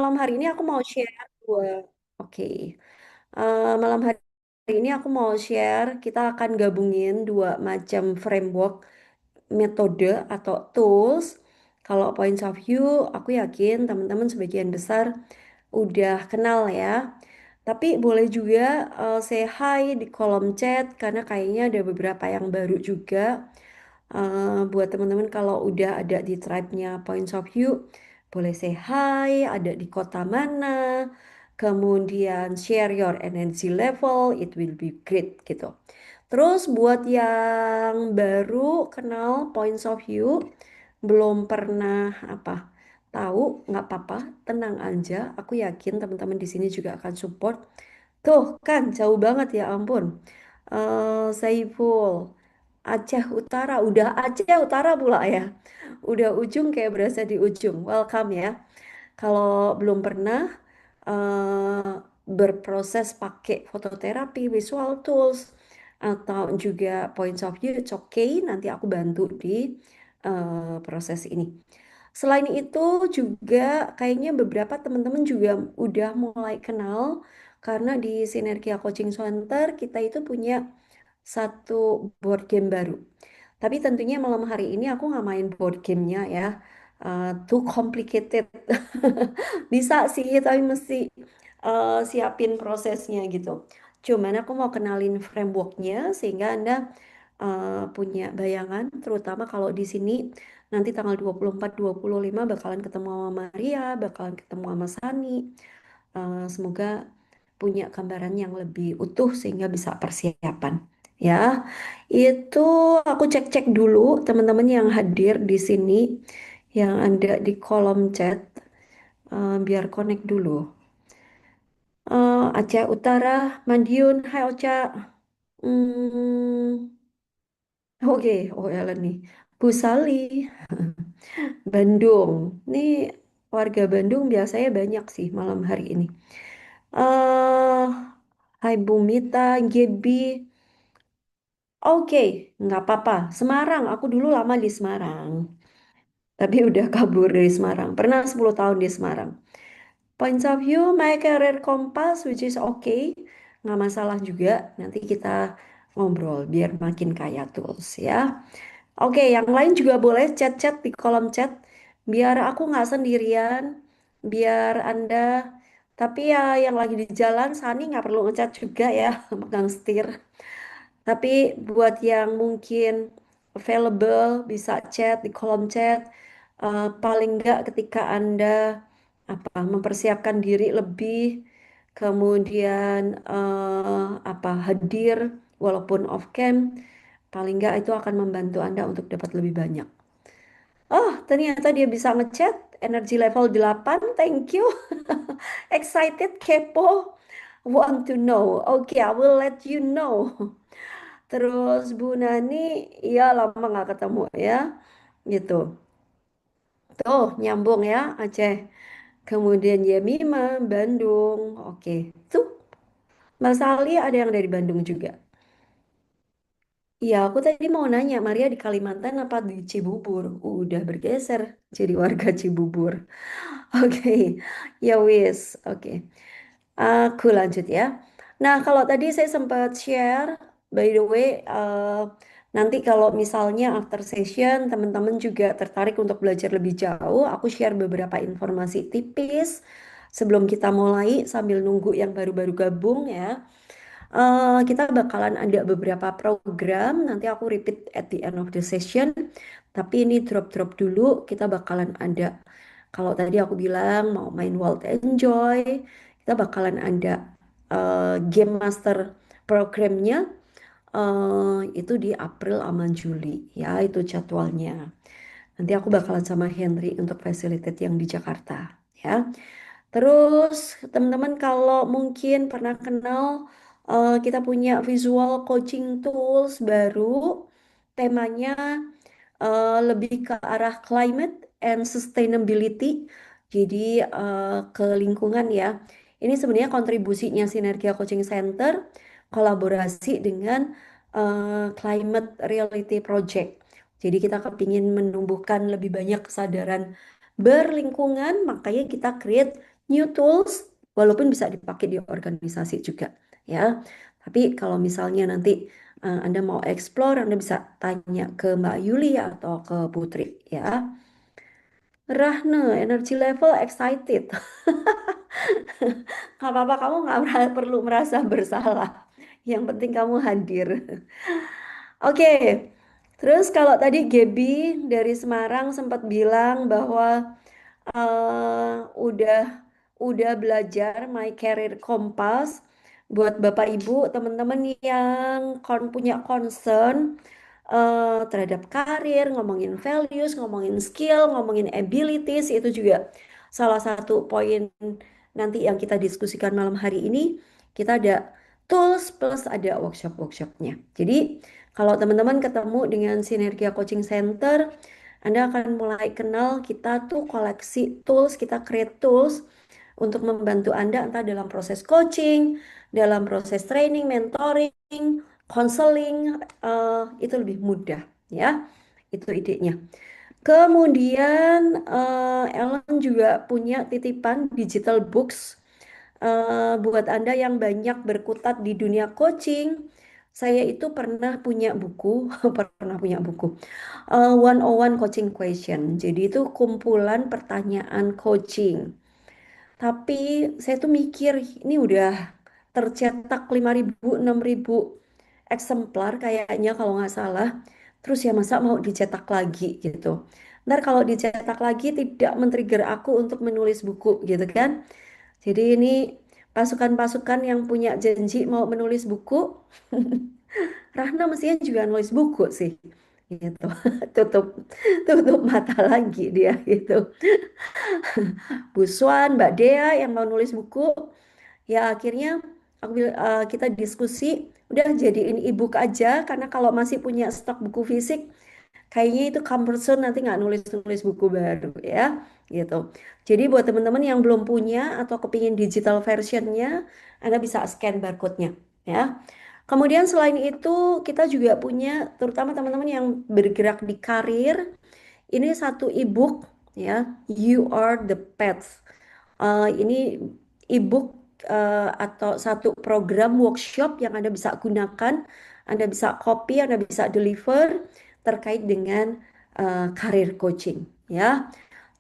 Malam hari ini aku mau share dua. Oke. Malam hari ini aku mau share, kita akan gabungin dua macam framework, metode atau tools. Kalau points of view, aku yakin teman-teman sebagian besar udah kenal ya. Tapi boleh juga say hi di kolom chat karena kayaknya ada beberapa yang baru juga. Buat teman-teman kalau udah ada di tribe-nya Points of View, boleh say hi, ada di kota mana, kemudian share your energy level, it will be great gitu. Terus buat yang baru kenal Points of View, belum pernah tahu, nggak apa-apa, tenang aja. Aku yakin teman-teman di sini juga akan support. Tuh kan jauh banget ya ampun. Saiful, Aceh Utara, udah Aceh Utara pula ya. Udah ujung kayak berasa di ujung. Welcome ya. Kalau belum pernah berproses pakai fototerapi, visual tools, atau juga points of view, it's okay. Nanti aku bantu di proses ini. Selain itu juga kayaknya beberapa teman-teman juga udah mulai kenal karena di Sinergia Coaching Center kita itu punya satu board game baru. Tapi tentunya malam hari ini aku nggak main board gamenya ya. Too complicated. Bisa sih, tapi mesti siapin prosesnya gitu. Cuman aku mau kenalin frameworknya sehingga Anda punya bayangan, terutama kalau di sini nanti tanggal 24-25 bakalan ketemu sama Maria, bakalan ketemu sama Sani. Semoga punya gambaran yang lebih utuh sehingga bisa persiapan. Ya, itu aku cek-cek dulu teman-teman yang hadir di sini, yang ada di kolom chat, biar connect dulu. Aceh Utara, Madiun, hai Ocha. Hmm, oke, oh Ellen nih. Bu Sali, Bandung. Nih warga Bandung biasanya banyak sih malam hari ini. eh Hai Bu Mita, Gebi. Oke, nggak apa-apa. Semarang, aku dulu lama di Semarang. Tapi udah kabur dari Semarang. Pernah 10 tahun di Semarang. Points of view, my career compass, which is okay. Nggak masalah juga. Nanti kita ngobrol biar makin kaya tools ya. Oke, yang lain juga boleh chat-chat di kolom chat. Biar aku nggak sendirian. Biar Anda... Tapi ya yang lagi di jalan, Sani nggak perlu ngechat juga ya. Megang setir. Tapi buat yang mungkin available bisa chat di kolom chat. Paling nggak ketika Anda mempersiapkan diri lebih, kemudian hadir walaupun off cam, paling nggak itu akan membantu Anda untuk dapat lebih banyak. Oh, ternyata dia bisa ngechat energi level 8. Thank you. Excited, kepo, want to know. Oke, I will let you know. Terus Bu Nani, ya lama nggak ketemu ya, gitu. Tuh nyambung ya Aceh. Kemudian Yemima, Bandung. Oke, tuh Mas Ali ada yang dari Bandung juga. Iya, aku tadi mau nanya, Maria di Kalimantan apa di Cibubur? Udah bergeser jadi warga Cibubur. Oke, ya wis. Oke. Aku lanjut ya. Nah, kalau tadi saya sempat share, by the way, nanti kalau misalnya after session teman-teman juga tertarik untuk belajar lebih jauh, aku share beberapa informasi tipis sebelum kita mulai sambil nunggu yang baru-baru gabung ya. Kita bakalan ada beberapa program, nanti aku repeat at the end of the session, tapi ini drop-drop dulu, kita bakalan ada, kalau tadi aku bilang mau main World Enjoy, kita bakalan ada Game Master programnya, itu di April sama Juli, ya itu jadwalnya. Nanti aku bakalan sama Henry untuk facilitate yang di Jakarta, ya. Terus teman-teman kalau mungkin pernah kenal kita punya visual coaching tools baru, temanya lebih ke arah climate and sustainability. Jadi ke lingkungan ya. Ini sebenarnya kontribusinya Sinergia Coaching Center kolaborasi dengan Climate Reality Project. Jadi kita kepingin menumbuhkan lebih banyak kesadaran berlingkungan, makanya kita create new tools, walaupun bisa dipakai di organisasi juga, ya. Tapi kalau misalnya nanti Anda mau explore, Anda bisa tanya ke Mbak Yuli atau ke Putri, ya. Rahne, energy level excited. Gak apa-apa, kamu nggak perlu merasa bersalah. Yang penting kamu hadir. Oke, terus kalau tadi Gaby dari Semarang sempat bilang bahwa udah belajar My Career Compass buat Bapak Ibu, teman-teman yang punya concern terhadap karir, ngomongin values, ngomongin skill, ngomongin abilities, itu juga salah satu poin nanti yang kita diskusikan malam hari ini. Kita ada tools plus ada workshop-workshopnya. Jadi kalau teman-teman ketemu dengan Sinergia Coaching Center, Anda akan mulai kenal kita tuh koleksi tools, kita create tools untuk membantu Anda entah dalam proses coaching, dalam proses training, mentoring, counseling, itu lebih mudah ya. Itu idenya. Kemudian Ellen juga punya titipan digital books buat Anda yang banyak berkutat di dunia coaching. Saya itu pernah punya buku, pernah punya buku 101 Coaching Question. Jadi itu kumpulan pertanyaan coaching. Tapi saya tuh mikir ini udah tercetak 5.000 6.000 eksemplar kayaknya kalau nggak salah. Terus ya masa mau dicetak lagi gitu. Ntar kalau dicetak lagi tidak men-trigger aku untuk menulis buku gitu kan. Jadi ini pasukan-pasukan yang punya janji mau menulis buku, Rahna mestinya juga nulis buku sih. Gitu. Tutup tutup mata lagi dia gitu. Bu Swan, Mbak Dea yang mau nulis buku, ya akhirnya kita diskusi, udah jadiin e-book aja karena kalau masih punya stok buku fisik, kayaknya itu comfort zone nanti nggak nulis-nulis buku baru ya, gitu. Jadi buat teman-teman yang belum punya atau kepingin digital versionnya, Anda bisa scan barcode-nya ya. Kemudian selain itu kita juga punya, terutama teman-teman yang bergerak di karir, ini satu e-book ya, You Are the Path. Ini e-book atau satu program workshop yang Anda bisa gunakan, Anda bisa copy, Anda bisa deliver terkait dengan karir coaching ya.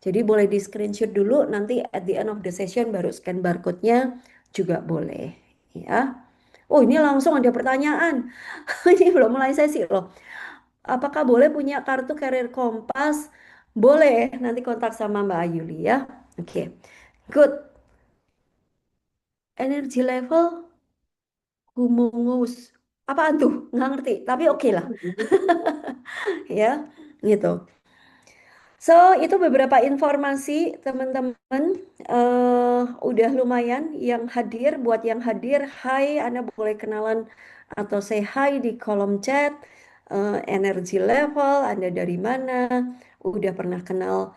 Jadi boleh di screenshot dulu, nanti at the end of the session baru scan barcode-nya juga boleh ya. Oh ini langsung ada pertanyaan. Ini belum mulai sesi loh. Apakah boleh punya kartu Karir Kompas? Boleh, nanti kontak sama Mbak Ayuli ya. Oke, good. Energi level humungus. Apaan tuh? Nggak ngerti, tapi oke lah. Ya, gitu. So, itu beberapa informasi teman-teman. Udah lumayan yang hadir. Buat yang hadir, hai, Anda boleh kenalan atau say hi di kolom chat. Energi level, Anda dari mana? Udah pernah kenal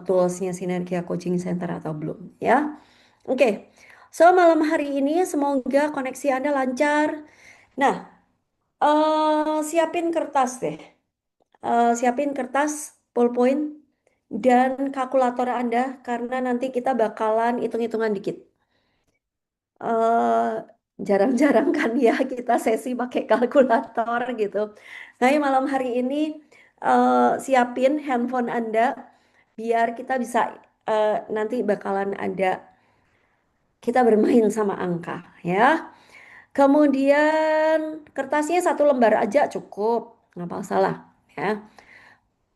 toolsnya Sinergia Coaching Center atau belum? Ya, oke. So, malam hari ini semoga koneksi Anda lancar. Nah, siapin kertas deh. Siapin kertas, ballpoint, dan kalkulator Anda karena nanti kita bakalan hitung-hitungan dikit. eh Jarang-jarang kan ya kita sesi pakai kalkulator gitu. Nah, malam hari ini siapin handphone Anda biar kita bisa nanti bakalan ada kita bermain sama angka ya. Kemudian kertasnya satu lembar aja cukup, nggak masalah ya.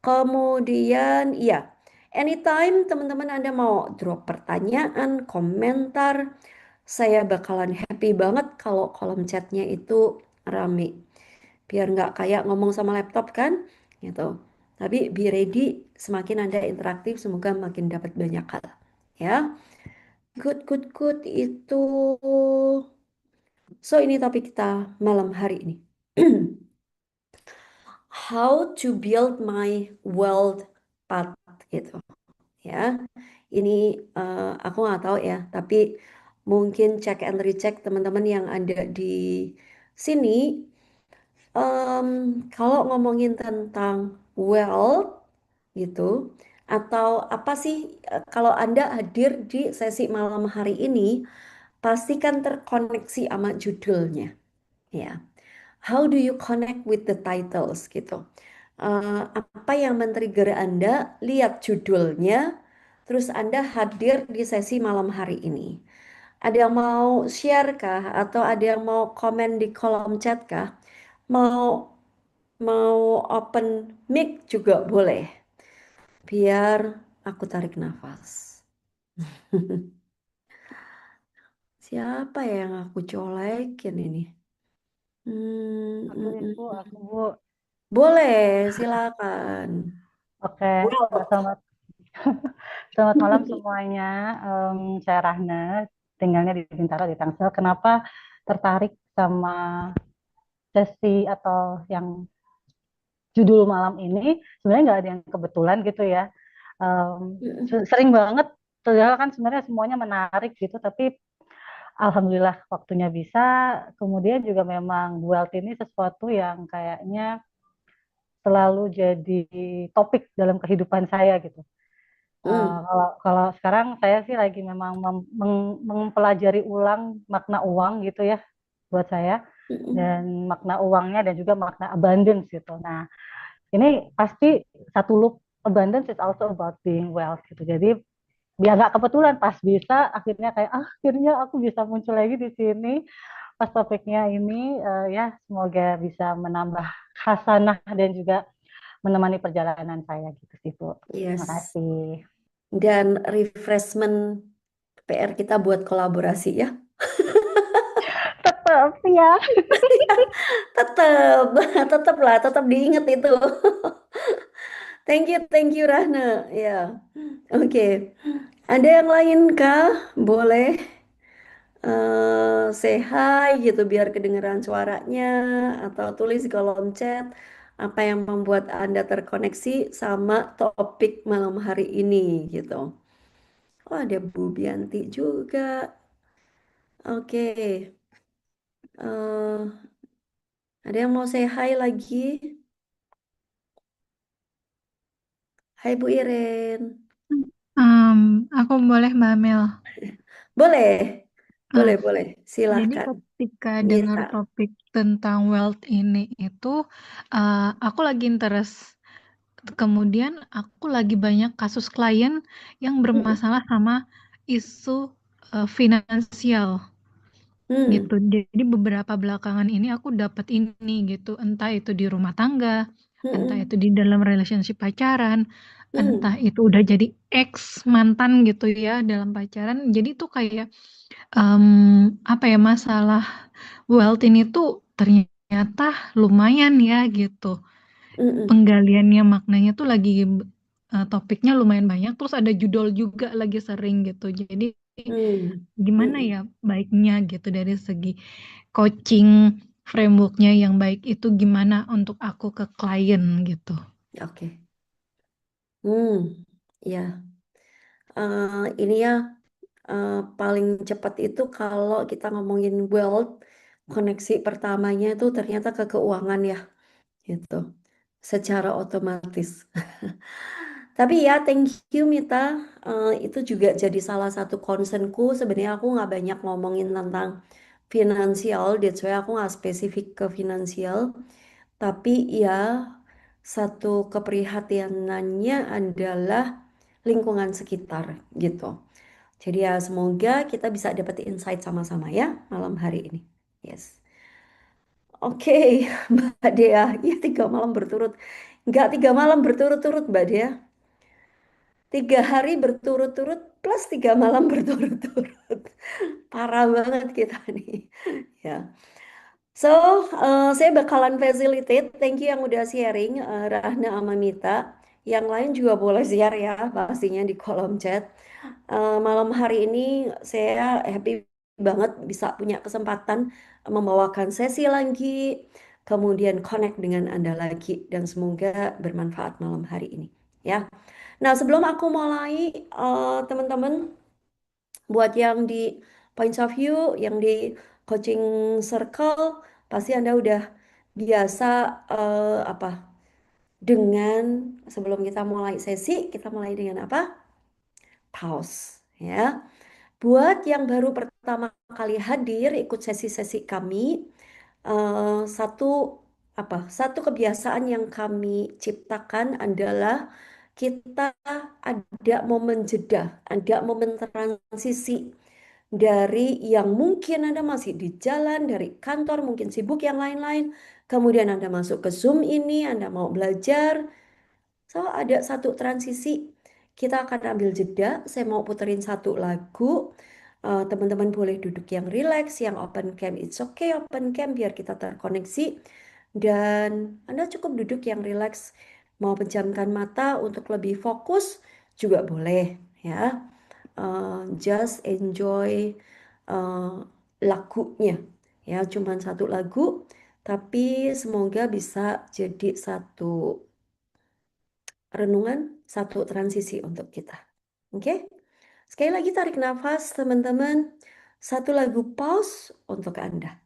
Kemudian, iya, anytime teman-teman Anda mau drop pertanyaan, komentar, saya bakalan happy banget kalau kolom chatnya itu rame. Biar nggak kayak ngomong sama laptop kan, gitu. Tapi be ready, semakin Anda interaktif, semoga makin dapat banyak hal. Ya, good, good, good, itu. So, ini topik kita malam hari ini. How to build my wealth path, gitu. Ya, ini aku nggak tahu ya, tapi mungkin check and recheck teman-teman yang ada di sini. Kalau ngomongin tentang wealth gitu, Atau apa sih kalau Anda hadir di sesi malam hari ini, pastikan terkoneksi sama judulnya, ya. How do you connect with the titles gitu? Apa yang men-trigger Anda? Lihat judulnya, terus Anda hadir di sesi malam hari ini. Ada yang mau share kah? Atau ada yang mau komen di kolom chat kah? Mau mau open mic juga boleh. Biar aku tarik nafas. Siapa yang aku colekin ini? Aku Mm. Ibu, aku Bu. Boleh, silakan. Oke, Well. selamat selamat malam semuanya. Saya Rahna, tinggalnya di Bintaro di Tangsel. Kenapa tertarik sama sesi atau yang judul malam ini? Sebenarnya nggak ada yang kebetulan gitu ya. Sering banget, padahal kan sebenarnya semuanya menarik gitu, tapi alhamdulillah waktunya bisa. Kemudian juga memang wealth ini sesuatu yang kayaknya selalu jadi topik dalam kehidupan saya gitu. Mm. Kalau sekarang saya sih lagi memang mempelajari ulang makna uang gitu ya buat saya, Mm. dan makna uangnya dan juga makna abundance gitu. Nah, ini pasti satu loop, abundance is also about being wealth gitu. Jadi dia nggak kebetulan pas bisa akhirnya kayak akhirnya aku bisa muncul lagi di sini pas topiknya ini, ya semoga bisa menambah hasanah dan juga menemani perjalanan saya gitu sih Bu. Terima Yes. kasih. Dan refreshment PR kita buat kolaborasi ya. Tetap ya. Tetap, tetap lah, tetap diingat itu. Thank you Rahna. Ya, oke. Ada yang lain kah? Boleh say hi gitu biar kedengeran suaranya atau tulis di kolom chat apa yang membuat Anda terkoneksi sama topik malam hari ini gitu. Oh, ada Bu Bianti juga. Oke. eh ada yang mau say hi lagi? Hai Bu Iren. Aku boleh Mbak Mel. Boleh, Ah, boleh. jadi Silahkan. ketika dengar Mita. topik tentang wealth ini itu, aku lagi interest. Kemudian aku lagi banyak kasus klien yang Hmm, bermasalah sama isu finansial gitu. hmm, Jadi beberapa belakangan ini aku dapat ini gitu, entah itu di rumah tangga, entah itu hmm, di dalam relationship pacaran, entah hmm, itu udah jadi ex mantan gitu ya dalam pacaran. Jadi tuh kayak em, apa ya, masalah wealth ini tuh ternyata lumayan ya gitu. hmm, Penggaliannya maknanya tuh lagi topiknya lumayan banyak. Terus ada judul juga lagi sering gitu. Jadi hmm, gimana hmm. ya baiknya gitu dari segi coaching frameworknya yang baik itu gimana untuk aku ke klien gitu. Oke. Ya. Ini ya paling cepat itu kalau kita ngomongin wealth, koneksi pertamanya itu ternyata ke keuangan ya, gitu. Secara otomatis. Tapi ya, thank you Mita. Itu juga jadi salah satu concernku. Sebenarnya aku nggak banyak ngomongin tentang finansial, that's why aku nggak spesifik ke finansial. Tapi ya, satu keprihatinannya adalah lingkungan sekitar gitu. Jadi ya semoga kita bisa dapat insight sama-sama ya malam hari ini. Yes. Oke, Mbak Dea. Ya 3 malam berturut. Enggak 3 malam berturut-turut Mbak Dea. 3 hari berturut-turut plus 3 malam berturut-turut. Parah banget kita nih. Ya. So, saya bakalan facilitate. Thank you yang udah sharing, Rahna sama Mita. Yang lain juga boleh share ya, pastinya di kolom chat. Malam hari ini saya happy banget bisa punya kesempatan membawakan sesi lagi, kemudian connect dengan Anda lagi, dan semoga bermanfaat malam hari ini. Ya. Nah, sebelum aku mulai, teman-teman, buat yang di Points of View, yang di Coaching Circle, pasti Anda udah biasa apa dengan sebelum kita mulai sesi, kita mulai dengan apa? Pause, ya. Buat yang baru pertama kali hadir ikut sesi-sesi kami, satu satu kebiasaan yang kami ciptakan adalah kita ada momen jeda, ada momen transisi dari yang mungkin Anda masih di jalan, dari kantor, mungkin sibuk yang lain-lain, kemudian Anda masuk ke Zoom ini, Anda mau belajar, so ada satu transisi, kita akan ambil jeda, saya mau puterin satu lagu. Teman-teman boleh duduk yang relax, yang open cam, it's okay open cam biar kita terkoneksi. Dan Anda cukup duduk yang relax, mau pejamkan mata untuk lebih fokus juga boleh ya. Just enjoy uh, lagunya ya, cuman satu lagu, tapi semoga bisa jadi satu renungan, satu transisi untuk kita. Oke? Sekali lagi tarik nafas, teman-teman. Satu lagu pause untuk Anda.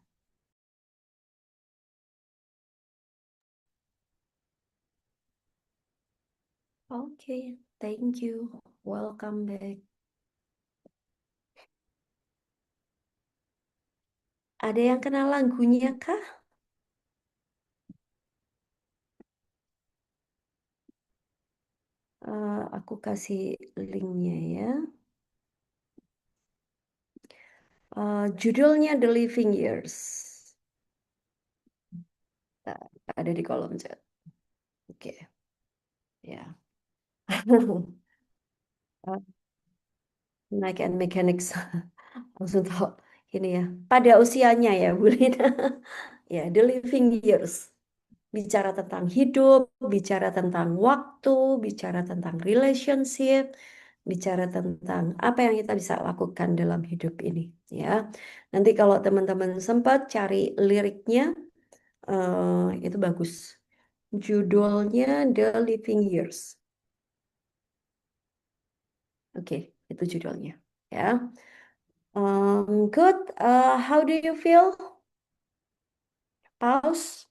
Oke, thank you. Welcome back. Ada yang kenal lagunya kah? Aku kasih linknya ya. Judulnya The Living Years. Nah, ada di kolom chat. Oke, ya. Mike and Mechanics. Langsung tahu ini ya. Pada usianya ya, Bu Lina. Ya, The Living Years. Bicara tentang hidup, bicara tentang waktu, bicara tentang relationship, bicara tentang apa yang kita bisa lakukan dalam hidup ini. Ya, nanti kalau teman-teman sempat cari liriknya, itu bagus. Judulnya The Living Years. Oke, itu judulnya. Ya, good. How do you feel? Pause,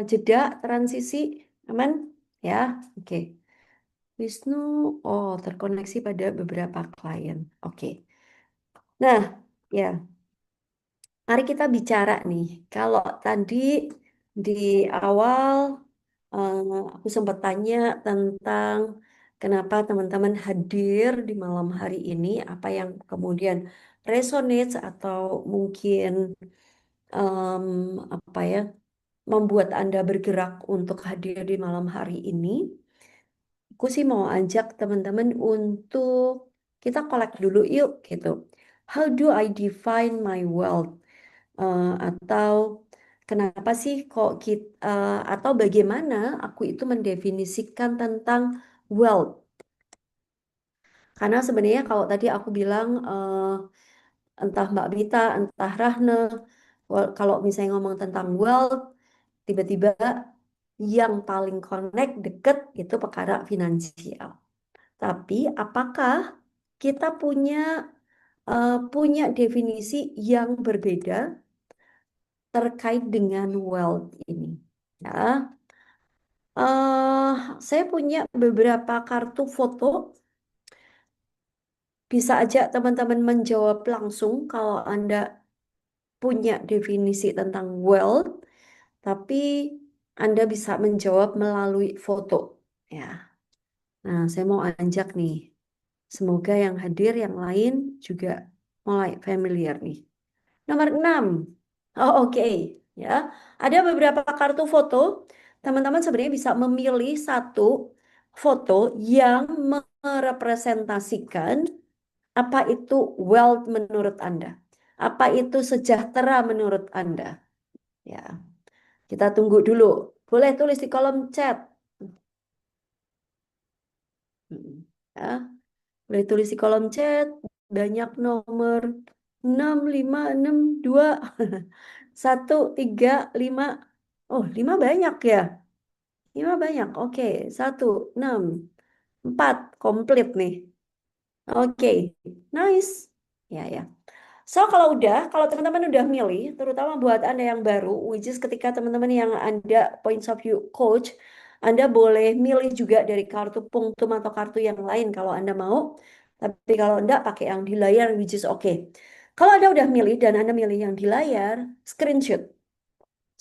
jeda, transisi, aman? Ya, oke. Wisnu, oh terkoneksi pada beberapa klien. Oke. Nah, ya, mari kita bicara nih. Kalau tadi di awal aku sempat tanya tentang kenapa teman-teman hadir di malam hari ini, apa yang kemudian resonates atau mungkin em, apa ya membuat Anda bergerak untuk hadir di malam hari ini. Aku sih mau ajak teman-teman untuk kita collect dulu yuk gitu. How do I define my wealth? Atau kenapa sih kok kita atau bagaimana aku itu mendefinisikan tentang wealth? Karena sebenarnya kalau tadi aku bilang entah Mbak Mita, entah Rahne, kalau misalnya ngomong tentang wealth, tiba-tiba yang paling connect deket itu perkara finansial. Tapi apakah kita punya definisi yang berbeda terkait dengan wealth ini? Ya, saya punya beberapa kartu foto. Bisa aja teman-teman menjawab langsung kalau Anda punya definisi tentang wealth, tapi Anda bisa menjawab melalui foto. Ya, nah saya mau ajak nih. Semoga yang hadir yang lain juga mulai familiar nih. Nomor 6. Oh, oke. Ya. Ada beberapa kartu foto. Teman-teman sebenarnya bisa memilih satu foto yang merepresentasikan apa itu wealth menurut Anda. Apa itu sejahtera menurut Anda. Ya. Kita tunggu dulu. Boleh tulis di kolom chat. Ya. Boleh tulis di kolom chat. Banyak nomor 6, 5, 6, 2, 1, 3, 5. Oh, 5 banyak ya. 5 banyak. Oke, 1, 6, 4. Komplit nih. Oke, nice. Ya, ya. So, kalau teman-teman udah milih, terutama buat Anda yang baru, which is ketika teman-teman yang Anda points of view coach, Anda boleh milih juga dari kartu punktum atau kartu yang lain kalau Anda mau. Tapi kalau enggak, pakai yang di layar, which is okay. Kalau Anda udah milih dan Anda milih yang di layar, screenshot.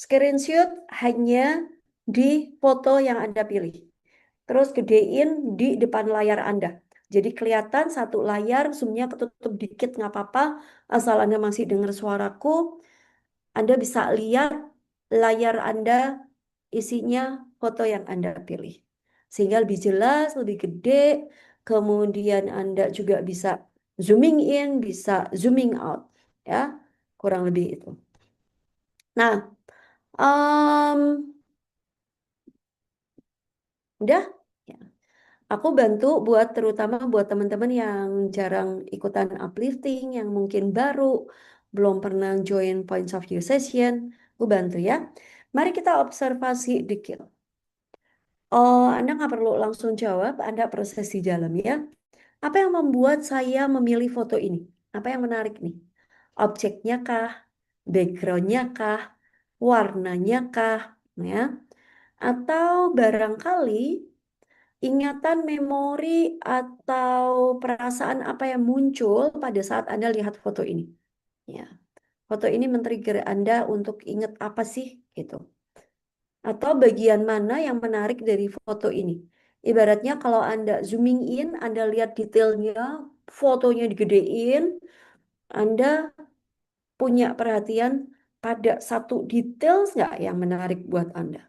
Screenshot hanya di foto yang Anda pilih. Terus gedein di depan layar Anda. Jadi kelihatan satu layar, zoomnya ketutup dikit nggak apa-apa. Asal Anda masih dengar suaraku, Anda bisa lihat layar Anda isinya foto yang Anda pilih. Sehingga lebih jelas, lebih gede. Kemudian Anda juga bisa zooming in, bisa zooming out. Ya, kurang lebih itu. Nah, em, udah. Ya. Aku bantu buat terutama buat teman-teman yang jarang ikutan uplifting, yang mungkin baru, belum pernah join Points of View session. Aku bantu ya. Mari kita observasi dikit. Oh, Anda nggak perlu langsung jawab, Anda proses di dalam ya. Apa yang membuat saya memilih foto ini? Apa yang menarik nih? Objeknya kah? Backgroundnya kah? Warnanya kah? Ya. Atau barangkali ingatan, memori, atau perasaan apa yang muncul pada saat Anda lihat foto ini? Ya, foto ini men-trigger Anda untuk ingat apa sih gitu. Atau bagian mana yang menarik dari foto ini? Ibaratnya kalau Anda zooming in, Anda lihat detailnya, fotonya digedein, Anda punya perhatian pada satu detail nggak yang menarik buat Anda?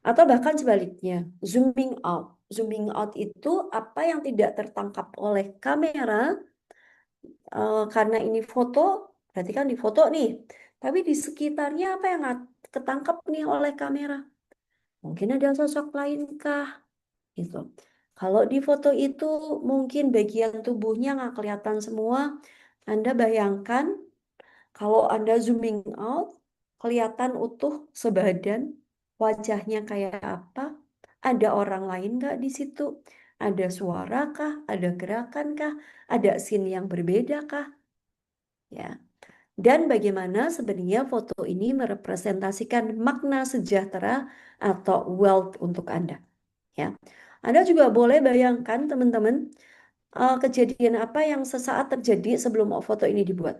Atau bahkan sebaliknya, zooming out. Zooming out itu apa yang tidak tertangkap oleh kamera, karena ini foto, berarti kan di foto nih. Tapi di sekitarnya apa yang ketangkap nih oleh kamera? Mungkin ada sosok lain kah? Gitu. Kalau di foto itu mungkin bagian tubuhnya nggak kelihatan semua. Anda bayangkan kalau Anda zooming out, kelihatan utuh sebadan, wajahnya kayak apa? Ada orang lain nggak di situ? Ada suara kah? Ada gerakan kah? Ada scene yang berbeda kah? Ya. Dan bagaimana sebenarnya foto ini merepresentasikan makna sejahtera atau wealth untuk Anda. Ya. Anda juga boleh bayangkan teman-teman, kejadian apa yang sesaat terjadi sebelum foto ini dibuat,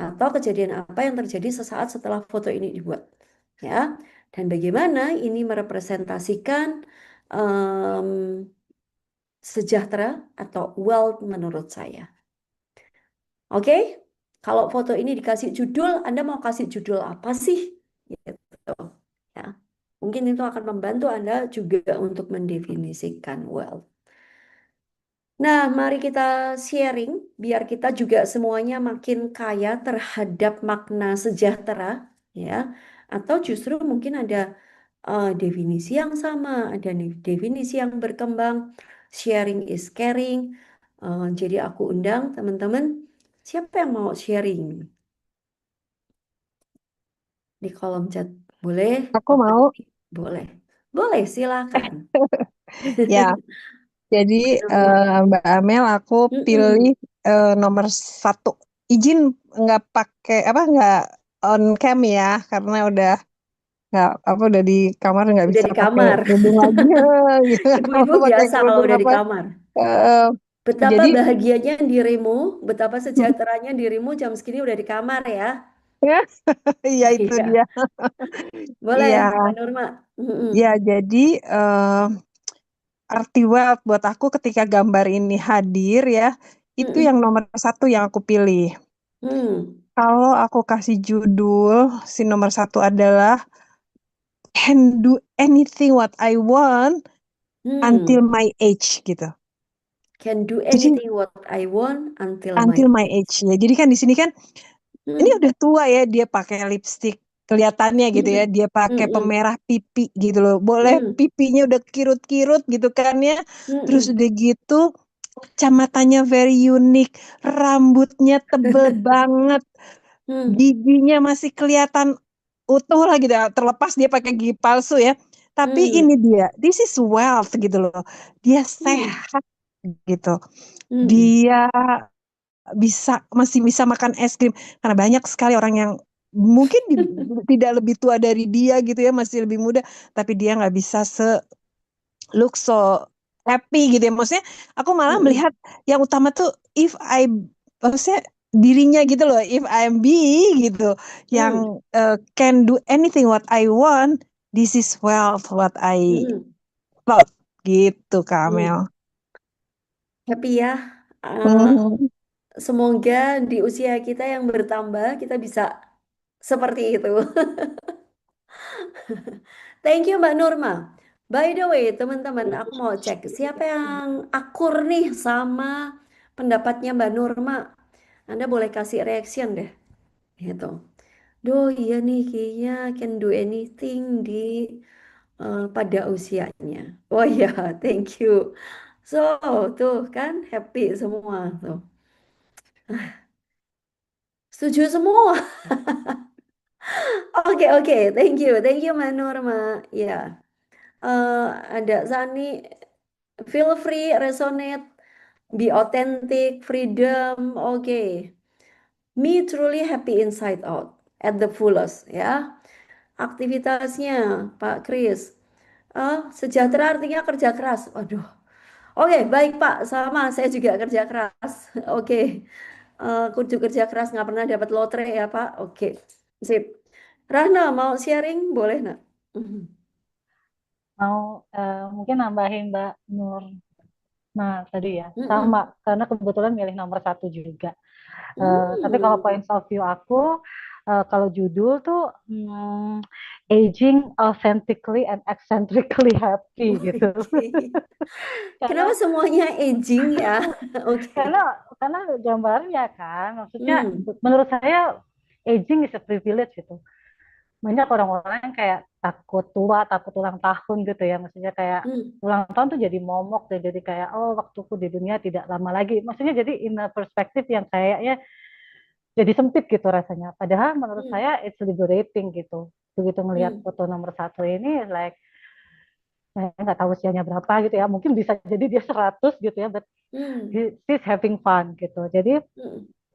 atau kejadian apa yang terjadi sesaat setelah foto ini dibuat, ya. Dan bagaimana ini merepresentasikan em, sejahtera atau wealth menurut saya. Oke, kalau foto ini dikasih judul, Anda mau kasih judul apa sih? Gitu, ya. Mungkin itu akan membantu Anda juga untuk mendefinisikan wealth. Nah, mari kita sharing biar kita juga semuanya makin kaya terhadap makna sejahtera, ya. Atau justru mungkin ada definisi yang sama, ada definisi yang berkembang. Sharing is caring. Jadi aku undang teman-teman, siapa yang mau sharing di kolom chat? Boleh? Aku Open mau, mic? Boleh. Boleh, silakan. ya. Jadi Nama. Mbak Amel, aku pilih Mm-mm. nomor 1. Izin nggak pakai apa nggak on cam ya, karena nggak apa udah di kamar nggak Udah bisa di pakai kamar. kerudung lagi, gitu. Ibu-ibu Kalau pakai biasa kalau kerudung udah di apa? kamar. eh, Betapa jadi bahagianya dirimu, betapa sejahteranya dirimu jam segini udah di kamar ya. iya itu Iya, dia. boleh, Iya, Mbak Nurma. Mm-mm. ya jadi arti wealth buat aku ketika gambar ini hadir ya, itu Mm-mm. yang nomor 1 yang aku pilih. Hmm. Kalau aku kasih judul, si nomor 1 adalah can do anything what I want until Hmm. my age gitu. Can do Jadi anything what I want until my until my age. age ya. Jadi kan di sini kan ini Hmm. udah tua ya, dia pakai lipstick kelihatannya gitu ya. Mm-mm. Dia pakai Mm-mm. pemerah pipi gitu loh. Boleh Mm. pipinya udah kirut-kirut gitu kan ya. Terus Mm-mm. udah gitu kacamatanya very unique, rambutnya tebel banget, Hmm. giginya masih kelihatan utuh lah gitu ya, terlepas dia pakai gigi palsu ya. Tapi ini Hmm. dia, this is wealth gitu loh. Dia Hmm. sehat gitu. Hmm. Dia masih bisa makan es krim karena banyak sekali orang yang mungkin tidak lebih tua dari dia gitu ya, masih lebih muda, tapi dia nggak bisa look so happy gitu ya. Maksudnya aku malah Mm-mm. melihat yang utama tuh maksudnya dirinya gitu loh, if I'm gitu, Mm. yang can do anything what I want, this is wealth what I Mm-mm. thought gitu, Kak Mm. Amel. Happy ya. Eh, Hmm. semoga di usia kita yang bertambah kita bisa seperti itu. Thank you Mbak Nurma. By the way, teman-teman, aku mau cek siapa yang akur nih sama pendapatnya Mbak Nurma. Anda boleh kasih reaction deh, gitu. Duh, iya nih kayaknya can do anything pada usianya. Oh iya, thank you. So, tuh kan happy semua tuh. Setuju semua. Oke, oke, thank you Mbak Nurma. Ya, ada Sani, feel free, resonate, be authentic, freedom. Oke, me truly happy inside out, at the fullest, ya. Aktivitasnya, Pak Kris. Sejahtera artinya kerja keras. Waduh. Oke, baik Pak. Sama, saya juga kerja keras. Oke. Kudu kerja keras, nggak pernah dapat lotre ya Pak. Oke, sip. Rahna, mau sharing? Boleh nak? Mhm. Mau mungkin nambahin Mbak Nur. Nah, tadi ya, sama, Mm-mm. karena kebetulan milih nomor satu juga. Tapi kalau Hmm. points of view aku, kalau judul tuh Aging Authentically and Eccentrically Happy gitu. Oke. Kenapa Karena semuanya aging ya? karena Oke. karena gambarnya kan, maksudnya Hmm. menurut saya aging is a privilege gitu. Banyak orang-orang yang kayak takut tua, takut ulang tahun gitu ya. Maksudnya kayak Hmm. ulang tahun tuh jadi momok dan jadi kayak oh waktuku di dunia tidak lama lagi. Maksudnya jadi in a perspektif yang kayaknya jadi sempit gitu rasanya. Padahal menurut Hmm. saya it's liberating gitu. Begitu melihat Hmm. foto nomor satu ini, like saya nggak tahu usianya berapa gitu ya. Mungkin bisa jadi dia 100 gitu ya, but Hmm. he's having fun gitu. Jadi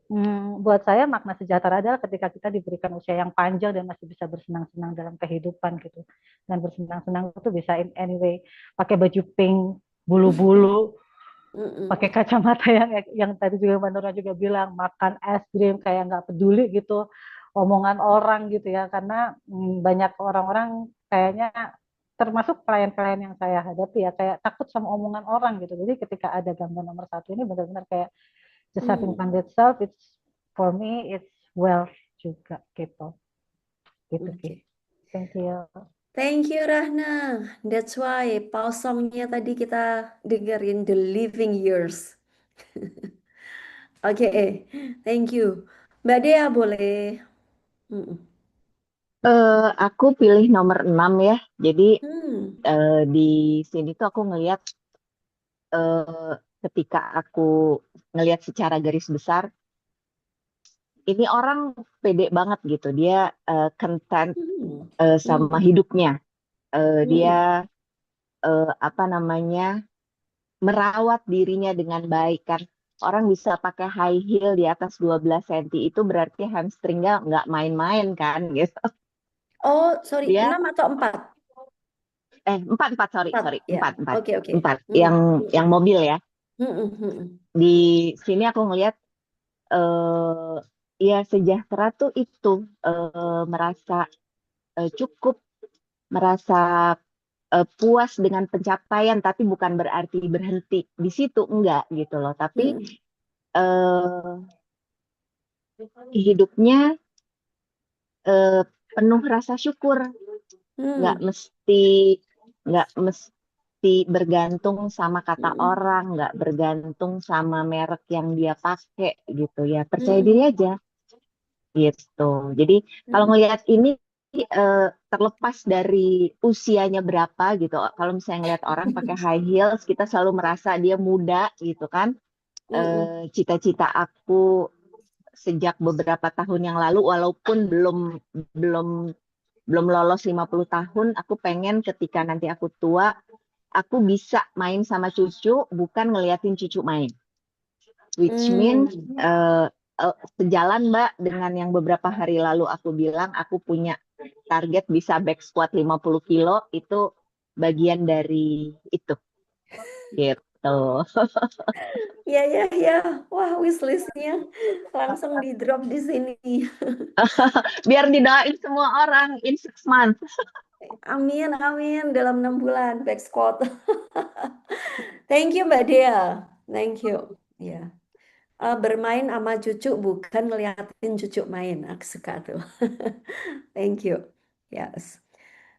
Hmm. buat saya makna sejahtera adalah ketika kita diberikan usia yang panjang dan masih bisa bersenang-senang dalam kehidupan gitu. Dan bersenang-senang itu bisa in any way. Pakai baju pink, bulu-bulu, Hmm. pakai kacamata yang tadi juga Mbak Nura juga bilang, makan es krim kayak nggak peduli gitu, omongan orang gitu ya. Karena banyak orang-orang kayaknya termasuk klien-klien yang saya hadapi ya kayak takut sama omongan orang gitu. Jadi ketika ada gambar nomor satu ini benar-benar kayak just having Hmm. fun with self, it's for me it's wealth juga gitu. Gitu sih. Oke. Thank you. Thank you Rahna. That's why pause songnya tadi kita dengerin The Living Years. Oke, thank you. Mbak Dea boleh. Mm-mm. Aku pilih nomor 6 ya. Jadi Hmm. di sini tuh aku ngelihat eh, ketika aku ngelihat secara garis besar, ini orang pede banget gitu. Dia content Hmm. sama Hmm. hidupnya. Dia Hmm. apa namanya merawat dirinya dengan baik kan. Orang bisa pakai high heel di atas 12 cm itu berarti hamstringnya nggak main-main kan gitu. Oh, sorry, Dia 6 atau 4? empat empat sorry 4, sorry ya. empat empat Oke, oke. empat Hmm. yang mobil ya. Hmm. Hmm. Hmm. Di sini aku ngelihat eh ya sejahtera tuh itu merasa cukup, merasa puas dengan pencapaian, tapi bukan berarti berhenti di situ enggak gitu loh. Tapi Hmm. eh hidupnya eh, penuh rasa syukur, nggak Hmm. mesti nggak mesti bergantung sama kata Hmm. orang, nggak bergantung sama merek yang dia pakai gitu ya. Percaya Hmm. diri aja gitu. Jadi kalau Hmm. ngelihat ini terlepas dari usianya berapa gitu. Kalau misalnya ngelihat orang pakai high heels, kita selalu merasa dia muda gitu kan. Hmm. Cita-cita aku sejak beberapa tahun yang lalu, walaupun belum belum lolos 50 tahun, aku pengen ketika nanti aku tua, aku bisa main sama cucu, bukan ngeliatin cucu main. Which means Hmm. sejalan Mbak dengan yang beberapa hari lalu aku bilang aku punya target bisa back squat 50 kilo, itu bagian dari itu gitu. Ya, ya, ya. Wah, wishlistnya langsung di drop di sini. Biar didoain semua orang in 6 months. Amin, amin. Dalam 6 bulan back squat. Thank you Mbak Dea. Thank you. Ya. Bermain sama cucu bukan ngeliatin cucu main. Aku suka tuh. Thank you. Yes.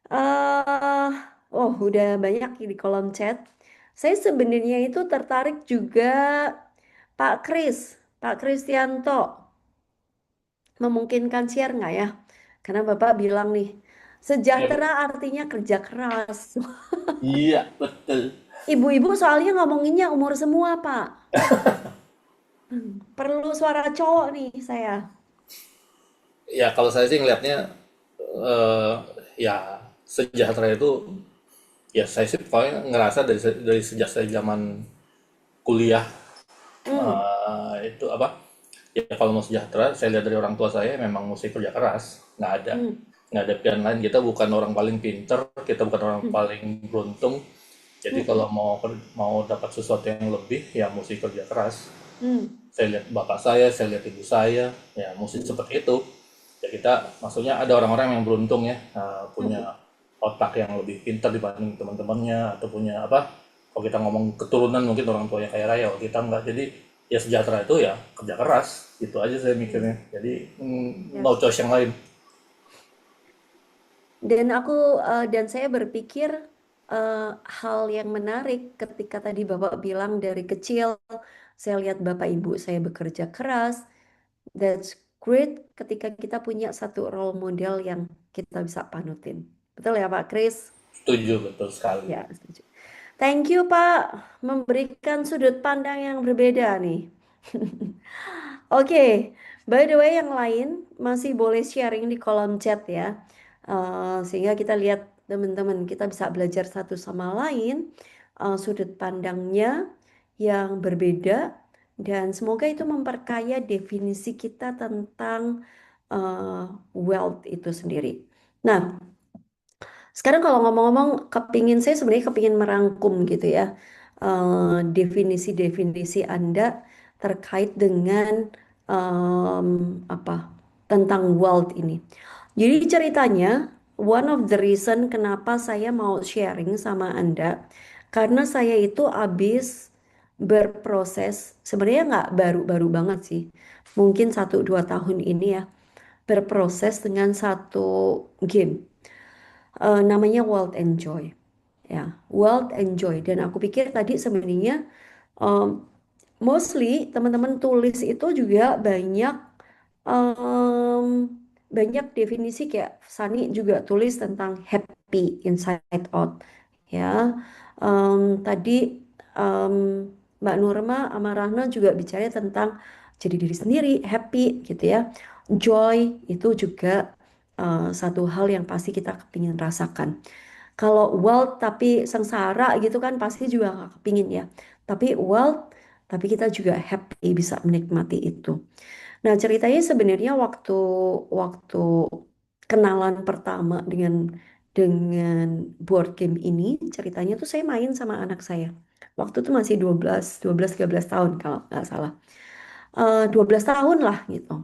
eh oh, udah banyak di kolom chat. Saya sebenarnya itu tertarik juga Pak Kris, Pak Kristianto. Memungkinkan share nggak ya? Karena Bapak bilang nih, Ya, sejahtera artinya kerja keras. iya, betul. Ibu-ibu soalnya ngomonginnya umur semua, Pak. Perlu suara cowok nih saya. Ya, kalau saya sih ngelihatnya, eh, ya sejahtera itu, ya saya sih pokoknya ngerasa dari sejak saya zaman kuliah, Hmm, itu apa? Ya kalau mau sejahtera, saya lihat dari orang tua saya memang mesti kerja keras. hmm, Nggak ada pilihan lain. Kita bukan orang paling pinter, kita bukan orang hmm, paling beruntung. Jadi hmm, kalau mau dapat sesuatu yang lebih, ya mesti kerja keras. hmm, Saya lihat bapak saya lihat ibu saya, ya mesti seperti itu. Ya kita, maksudnya ada orang-orang yang beruntung ya, punya hmm. otak yang lebih pintar dibanding teman-temannya, atau punya apa, kalau kita ngomong keturunan mungkin orang tuanya kaya raya, kalau kita enggak. Jadi ya sejahtera itu ya kerja keras, itu aja saya mikirnya. Jadi no Yes. choice yang lain. Dan saya berpikir hal yang menarik ketika tadi Bapak bilang dari kecil saya lihat Bapak Ibu saya bekerja keras. That's great ketika kita punya satu role model yang kita bisa panutin. Betul ya Pak Kris? Setuju, betul sekali. Ya, setuju. Thank you Pak, memberikan sudut pandang yang berbeda nih. Oke, by the way yang lain masih boleh sharing di kolom chat ya. Sehingga kita lihat teman-teman kita bisa belajar satu sama lain sudut pandangnya yang berbeda dan semoga itu memperkaya definisi kita tentang wealth itu sendiri. Nah, sekarang kalau ngomong-ngomong, saya sebenarnya kepingin merangkum gitu ya, definisi-definisi Anda terkait dengan em, apa tentang wealth ini. Jadi ceritanya, one of the reason kenapa saya mau sharing sama Anda, karena saya itu habis berproses, sebenarnya nggak baru-baru banget sih, mungkin 1-2 tahun ini ya, berproses dengan satu game namanya World Enjoy. Ya, World Enjoy. Dan aku pikir tadi sebenarnya um, mostly teman-teman tulis itu juga um, banyak definisi kayak Sani juga tulis tentang happy inside out. Ya, tadi Mbak Nurma sama Rahna juga bicara tentang jadi diri sendiri, happy gitu ya. Joy itu juga satu hal yang pasti kita kepingin rasakan. Kalau wealth tapi sengsara gitu kan pasti juga nggak kepingin ya. Tapi wealth, tapi kita juga happy bisa menikmati itu. Nah ceritanya sebenarnya waktu waktu kenalan pertama dengan board game ini, ceritanya tuh saya main sama anak saya. Waktu itu masih 12 13 tahun kalau nggak salah. 12 tahun lah gitu.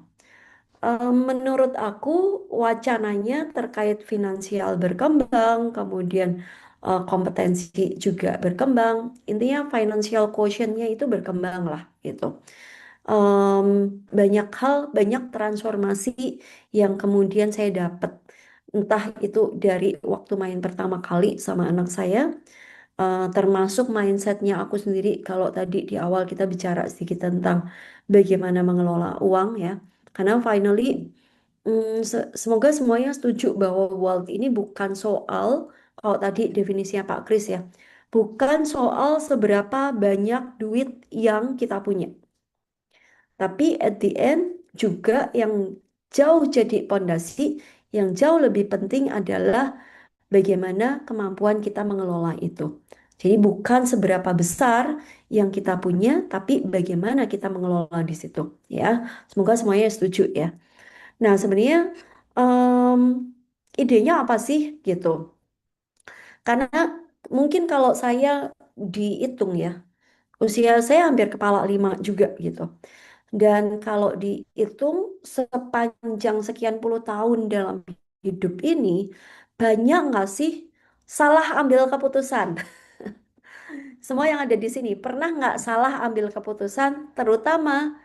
Menurut aku wacananya terkait finansial berkembang, kemudian kompetensi juga berkembang. Intinya financial quotient-nya itu berkembang lah gitu. Banyak hal, banyak transformasi yang kemudian saya dapat. Entah itu dari waktu main pertama kali sama anak saya, termasuk mindsetnya aku sendiri. Kalau tadi di awal kita bicara sedikit tentang bagaimana mengelola uang ya. Karena finally semoga semuanya setuju bahwa wealth ini bukan soal, kalau tadi definisinya Pak Kris ya, bukan soal seberapa banyak duit yang kita punya. Tapi at the end juga yang jauh jadi pondasi, yang jauh lebih penting adalah bagaimana kemampuan kita mengelola itu. Jadi bukan seberapa besar yang kita punya, tapi bagaimana kita mengelola di situ, ya. Semoga semuanya setuju ya. Nah, sebenarnya em, idenya apa sih gitu? Karena mungkin kalau saya dihitung ya, usia saya hampir kepala 5 juga gitu. Dan kalau dihitung sepanjang sekian puluh tahun dalam hidup ini, banyak nggak sih salah ambil keputusan? Semua yang ada di sini pernah nggak salah ambil keputusan, terutama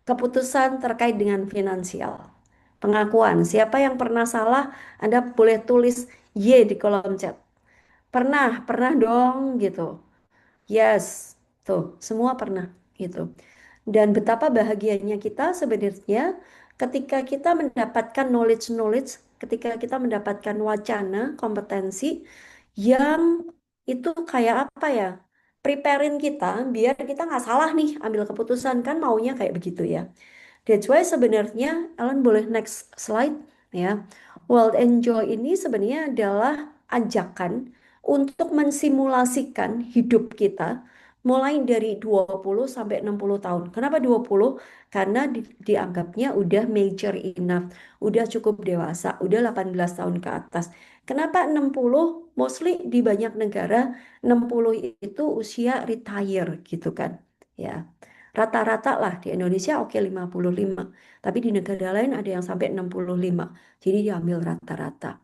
keputusan terkait dengan finansial? Pengakuan, siapa yang pernah salah? Anda boleh tulis Y di kolom chat. Pernah, pernah dong gitu. Yes, tuh, semua pernah gitu. Dan betapa bahagianya kita sebenarnya ketika kita mendapatkan knowledge-knowledge, ketika kita mendapatkan wacana, kompetensi yang itu kayak apa ya? Preparein kita biar kita nggak salah nih ambil keputusan kan maunya kayak begitu ya. That's why sebenarnya Ellen boleh next slide ya. World Enjoy ini sebenarnya adalah ajakan untuk mensimulasikan hidup kita mulai dari 20 sampai 60 tahun. Kenapa 20? Karena dianggapnya udah mature enough, udah cukup dewasa, udah 18 tahun ke atas. Kenapa 60? Mostly di banyak negara 60 itu usia retire gitu kan. Ya. Rata-rata lah di Indonesia oke 55, tapi di negara lain ada yang sampai 65. Jadi diambil rata-rata.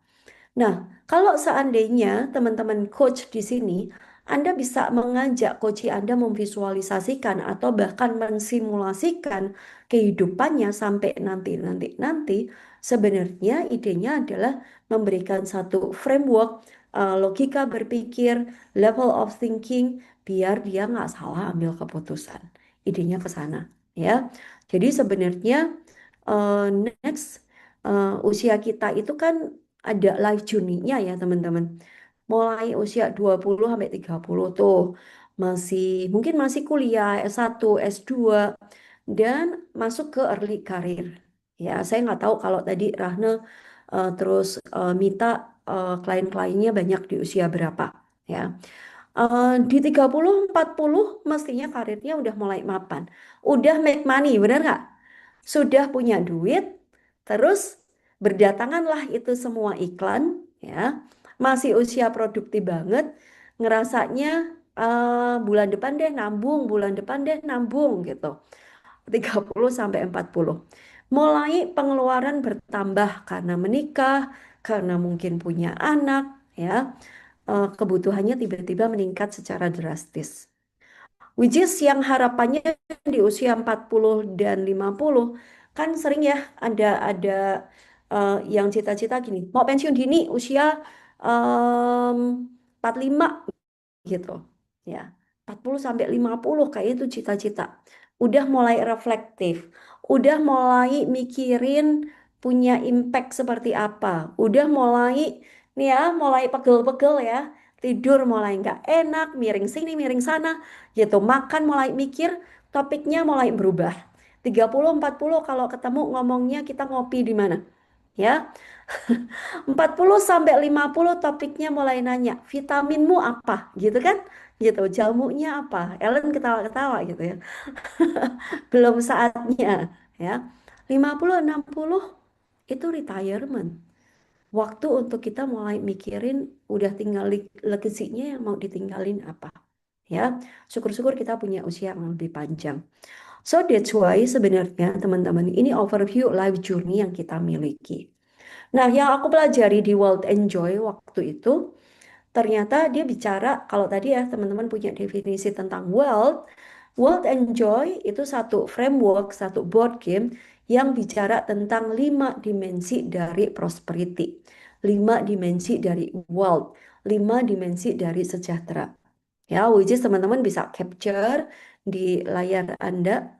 Nah, kalau seandainya teman-teman coach di sini, Anda bisa mengajak coach Anda memvisualisasikan atau bahkan mensimulasikan kehidupannya sampai nanti. Sebenarnya idenya adalah memberikan satu framework, logika berpikir, level of thinking, biar dia nggak salah ambil keputusan. Idenya ke sana, ya. Jadi sebenarnya eh, next usia kita itu kan ada life journey-nya ya teman-teman. Mulai usia 20 sampai 30 tuh mungkin masih kuliah S1, S2 dan masuk ke early career. Ya, saya nggak tahu kalau tadi Rahna terus Mita klien-kliennya banyak di usia berapa ya. Di 30, 40 mestinya karirnya udah mulai mapan. Udah make money, benar nggak? Sudah punya duit, terus berdatanganlah itu semua iklan, ya. Masih usia produktif banget, ngerasanya bulan depan deh nambung, bulan depan deh nambung gitu. 30 sampai 40. Mulai pengeluaran bertambah karena menikah, karena mungkin punya anak, ya. Kebutuhannya tiba-tiba meningkat secara drastis. Which is yang harapannya di usia 40 dan 50 kan sering ya yang cita-cita gini, mau pensiun dini usia 45 gitu. Ya. 40 sampai 50 kayak itu cita-cita. Udah mulai reflektif, udah mulai mikirin punya impact seperti apa. Udah mulai nih ya, mulai pegel-pegel ya. Tidur mulai nggak enak, miring sini, miring sana gitu. Makan mulai mikir, topiknya mulai berubah. 30 40 kalau ketemu ngomongnya kita ngopi di mana? Ya, 40 sampai 50 topiknya mulai nanya, vitaminmu apa? Gitu kan? Gitu, jamunya apa? Ellen ketawa-ketawa gitu ya. Belum saatnya, ya. 50 60 itu retirement. Waktu untuk kita mulai mikirin udah tinggal legasinya yang mau ditinggalin apa. Ya, syukur-syukur kita punya usia yang lebih panjang. So that's why sebenarnya teman-teman ini overview life journey yang kita miliki. Nah, yang aku pelajari di World Enjoy waktu itu, ternyata dia bicara, kalau tadi ya teman-teman punya definisi tentang wealth, World Enjoy itu satu framework, satu board game yang bicara tentang 5 dimensi dari prosperity, 5 dimensi dari wealth, 5 dimensi dari sejahtera. Ya, which is teman-teman bisa capture di layar Anda.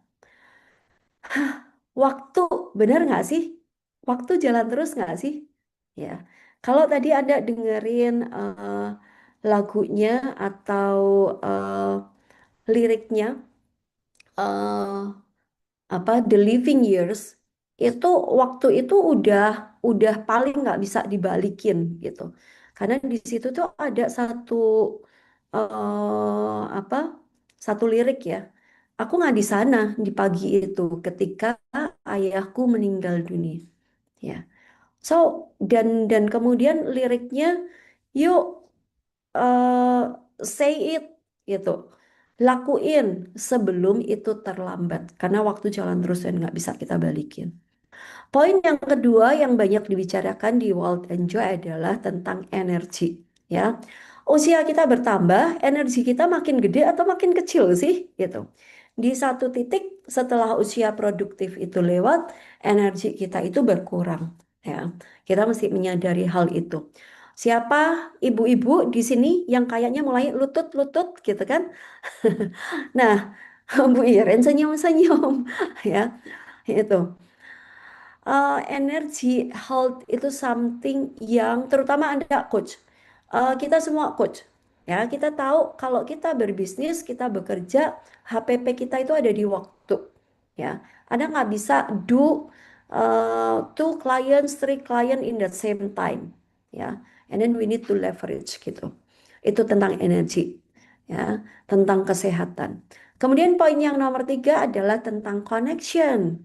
Waktu, benar nggak sih? Waktu jalan terus nggak sih? Ya, kalau tadi Anda dengerin lagunya atau liriknya, eh, apa The Living Years, itu waktu itu udah paling nggak bisa dibalikin gitu. Karena di situ tuh ada satu apa satu lirik ya. Aku nggak di sana di pagi itu ketika ayahku meninggal dunia. Ya. So dan kemudian liriknya yuk eh, say it gitu. Lakuin sebelum itu terlambat karena waktu jalan terus dan nggak bisa kita balikin. Poin yang kedua yang banyak dibicarakan di Wild and Joy adalah tentang energi, ya. Usia kita bertambah, energi kita makin gede atau makin kecil sih, gitu. Di satu titik setelah usia produktif itu lewat, energi kita itu berkurang, ya. Kita mesti menyadari hal itu. Siapa ibu-ibu di sini yang kayaknya mulai lutut-lutut gitu kan? Nah, Bu Iren senyum-senyum, ya. Itu energi health itu something yang terutama Anda coach. Kita semua coach. Ya, kita tahu kalau kita berbisnis, kita bekerja, HPP kita itu ada di waktu. Ya, Anda nggak bisa do two clients, three client in the same time. Ya, and then we need to leverage gitu. Itu tentang energi, ya, tentang kesehatan. Kemudian poin yang nomor 3 adalah tentang connection.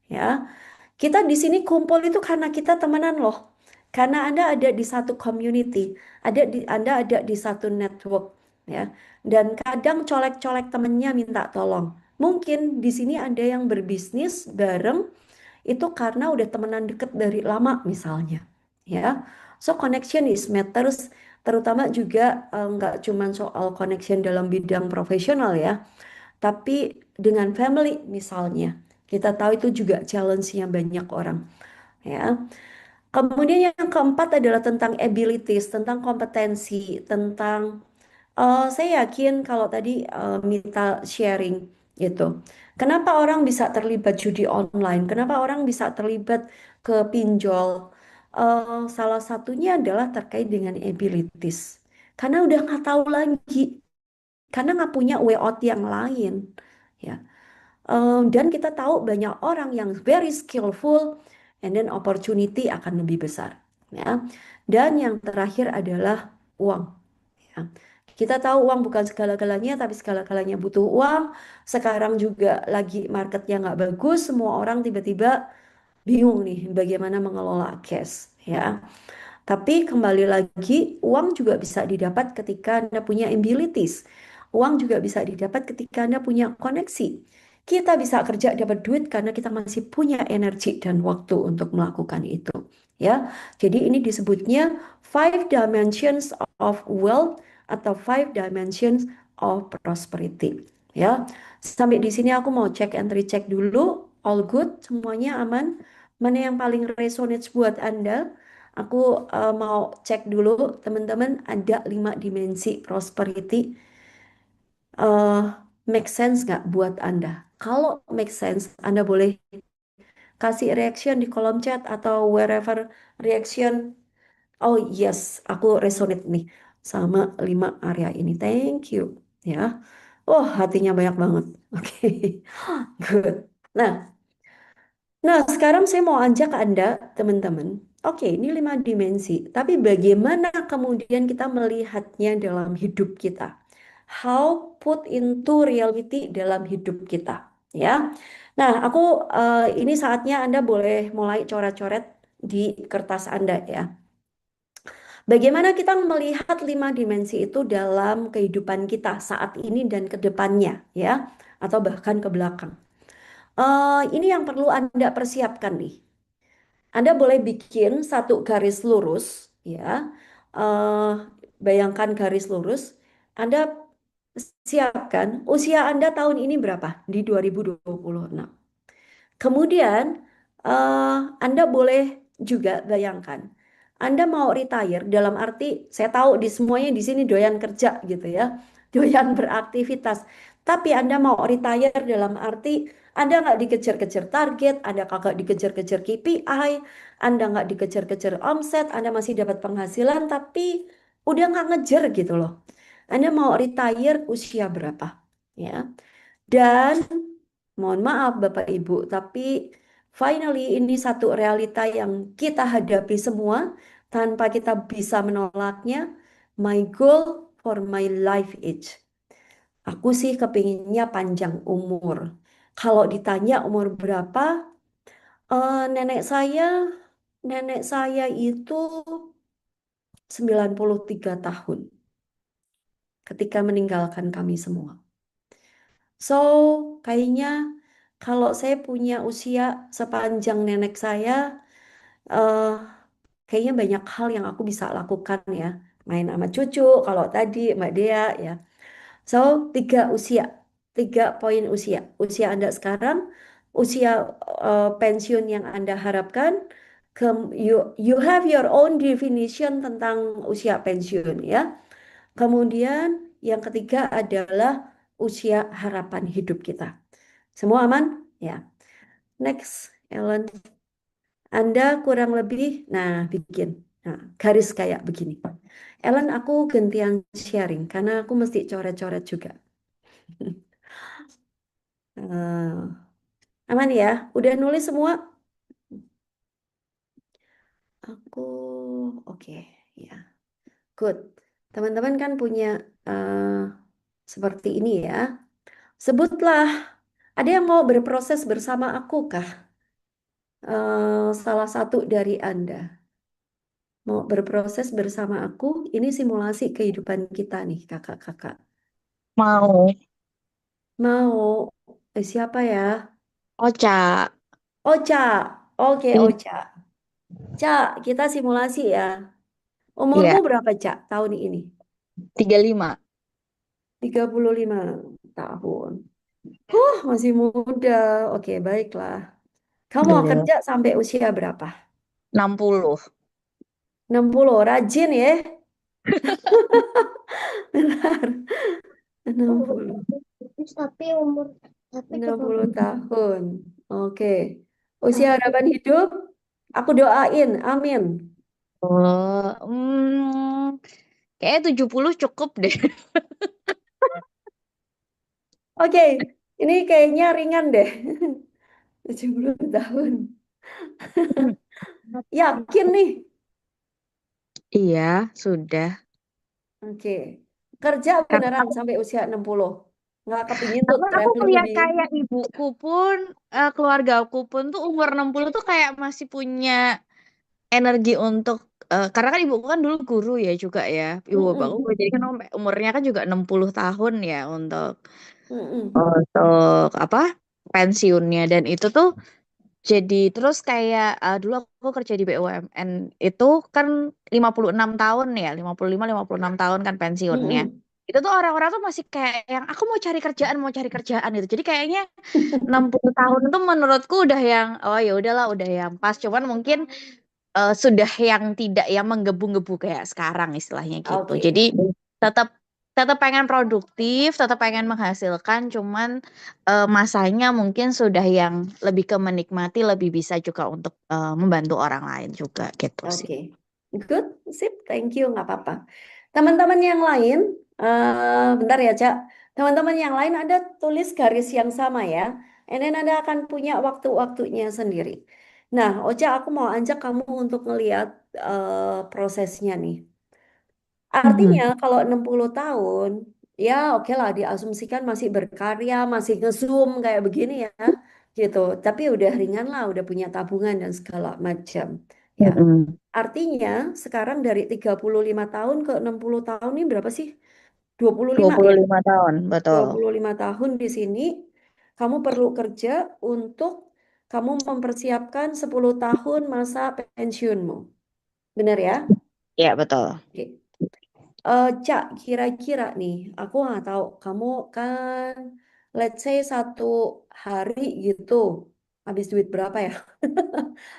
Ya, kita di sini kumpul itu karena kita temenan loh. Karena Anda ada di satu community, Anda ada di satu network, ya. Dan kadang colek-colek temennya minta tolong. Mungkin di sini ada yang berbisnis bareng itu karena udah temenan deket dari lama misalnya, ya. So connection is matters, terutama juga nggak cuma soal connection dalam bidang profesional ya, tapi dengan family misalnya, kita tahu itu juga challenge-nya banyak orang. Ya. Kemudian yang keempat adalah tentang abilities, tentang kompetensi, tentang saya yakin kalau tadi Mita sharing gitu. Kenapa orang bisa terlibat judi online? Kenapa orang bisa terlibat ke pinjol? Salah satunya adalah terkait dengan abilities. Karena udah nggak tahu lagi, karena nggak punya way out yang lain. Ya. Dan kita tahu banyak orang yang very skillful, and then opportunity akan lebih besar. Ya. Dan yang terakhir adalah uang. Ya. Kita tahu uang bukan segala-galanya, tapi segala-galanya butuh uang. Sekarang juga lagi marketnya nggak bagus, semua orang tiba-tiba bingung nih bagaimana mengelola cash. Ya. Tapi kembali lagi, uang juga bisa didapat ketika Anda punya abilities. Uang juga bisa didapat ketika Anda punya koneksi. Kita bisa kerja dapat duit karena kita masih punya energi dan waktu untuk melakukan itu. Ya, jadi ini disebutnya five dimensions of wealth atau five dimensions of prosperity. Ya, sampai di sini aku mau cek and recheck dulu. All good, semuanya aman. Mana yang paling resonate buat Anda? Aku mau cek dulu teman-teman ada 5 dimensi prosperity. Make sense nggak buat Anda? Kalau make sense, Anda boleh kasih reaction di kolom chat atau wherever reaction. Oh yes, aku resonate nih sama 5 area ini. Thank you. Ya. Oh, hatinya banyak banget. Oke, good. Nah, sekarang saya mau ajak Anda, teman-teman. Oke, ini 5 dimensi. Tapi bagaimana kemudian kita melihatnya dalam hidup kita? How put into reality dalam hidup kita, ya. Nah, ini saatnya Anda boleh mulai coret-coret di kertas Anda ya. Bagaimana kita melihat 5 dimensi itu dalam kehidupan kita saat ini dan ke depannya, ya, atau bahkan ke belakang. Ini yang perlu Anda persiapkan nih. Anda boleh bikin satu garis lurus, ya. Eh, Bayangkan garis lurus. Anda siapkan usia Anda tahun ini berapa di 2026. Kemudian Anda boleh juga bayangkan Anda mau retire dalam arti saya tahu di semuanya di sini doyan kerja gitu ya, doyan beraktivitas. Tapi Anda mau retire dalam arti Anda nggak dikejar-kejar target, Anda kagak dikejar-kejar KPI, Anda nggak dikejar-kejar omset, Anda masih dapat penghasilan tapi udah nggak ngejar gitu loh. Anda mau retire usia berapa? Ya. Dan mohon maaf Bapak Ibu, tapi finally ini satu realita yang kita hadapi semua tanpa kita bisa menolaknya. My goal for my life age. Aku sih kepinginnya panjang umur. Kalau ditanya umur berapa, nenek saya itu 93 tahun ketika meninggalkan kami semua. So, kayaknya kalau saya punya usia sepanjang nenek saya, eh, kayaknya banyak hal yang aku bisa lakukan ya. Main sama cucu, kalau tadi Mbak Dea ya. So, tiga poin usia. Usia Anda sekarang, usia pensiun yang Anda harapkan, you have your own definition tentang usia pensiun ya. Kemudian yang ketiga adalah usia harapan hidup kita. Semua aman? Ya. Next, Ellen. Anda kurang lebih, bikin. Nah, garis kayak begini. Ellen, aku gantian sharing karena aku mesti coret-coret juga. Eh, aman ya? Udah nulis semua? Aku, oke, ya. Good. Teman-teman kan punya seperti ini ya. Sebutlah, ada yang mau berproses bersama aku kah? Salah satu dari Anda mau berproses bersama aku? Ini simulasi kehidupan kita nih, kakak-kakak. Mau. Mau? Siapa ya? Ocha. Ocha. Oke, Iya. Ocha. Cak, kita simulasi ya. Umurmu Iya, berapa, Cak, tahun ini? 35. 35 tahun. Masih muda. Oke, baiklah. Kamu mau Alhamdulillah. kerja sampai usia berapa? 60. 60. Rajin ya. Benar. 60. Tapi umur tapi 60 tahun. Oke. Usia harapan hidup, aku doain. Amin. Oh, kayaknya 70 cukup deh. Oke. Ini kayaknya ringan deh. 70 tahun. Yakin nih? Iya, sudah. Oke. Kerja Karena beneran sampai usia 60. Nggak kepingin tuh aku traveling ngeliat lebih. kayak ibuku pun, keluargaku pun tuh umur 60 tuh kayak masih punya energi untuk, karena kan ibuku kan dulu guru ya juga ya. Ibu bapakku Mm-mm. guru, jadi kan umurnya kan juga 60 tahun ya Mm-mm. untuk apa? Pensiunnya, dan itu tuh jadi terus kayak, dulu aku kerja di BUMN itu kan 56 tahun ya, 55-56 tahun kan pensiunnya. Mm-mm. Itu tuh orang-orang tuh masih kayak yang aku mau cari kerjaan gitu. Jadi kayaknya 60 tahun itu menurutku udah yang, oh ya udahlah, udah yang pas. Cuman mungkin sudah yang tidak yang menggebu-gebu kayak sekarang istilahnya gitu. Oke. Jadi tetap tetap pengen produktif, tetap pengen menghasilkan, cuman masanya mungkin sudah yang lebih ke menikmati, lebih bisa juga untuk membantu orang lain juga gitu sih. Oke. Good. Sip. Thank you. Nggak apa-apa. Teman-teman yang lain, bentar ya, Cak. Teman-teman yang lain ada tulis garis yang sama ya. And then Anda akan punya waktu-waktunya sendiri. Nah, Ocha, aku mau ajak kamu untuk ngelihat prosesnya nih. Artinya kalau 60 tahun, ya oke lah diasumsikan masih berkarya, masih nge-zoom kayak begini ya, gitu. Tapi udah ringan lah, udah punya tabungan dan segala macam. Ya, Mm-mm. artinya sekarang dari 35 tahun ke 60 tahun ini berapa sih? 25 ya? 25 tahun, betul. 25 tahun di sini, kamu perlu kerja untuk kamu mempersiapkan 10 tahun masa pensiunmu. Benar ya? Ya, betul. Oke. Cak, kira-kira nih, aku nggak tahu, kamu kan, let's say satu hari gitu, habis duit berapa ya?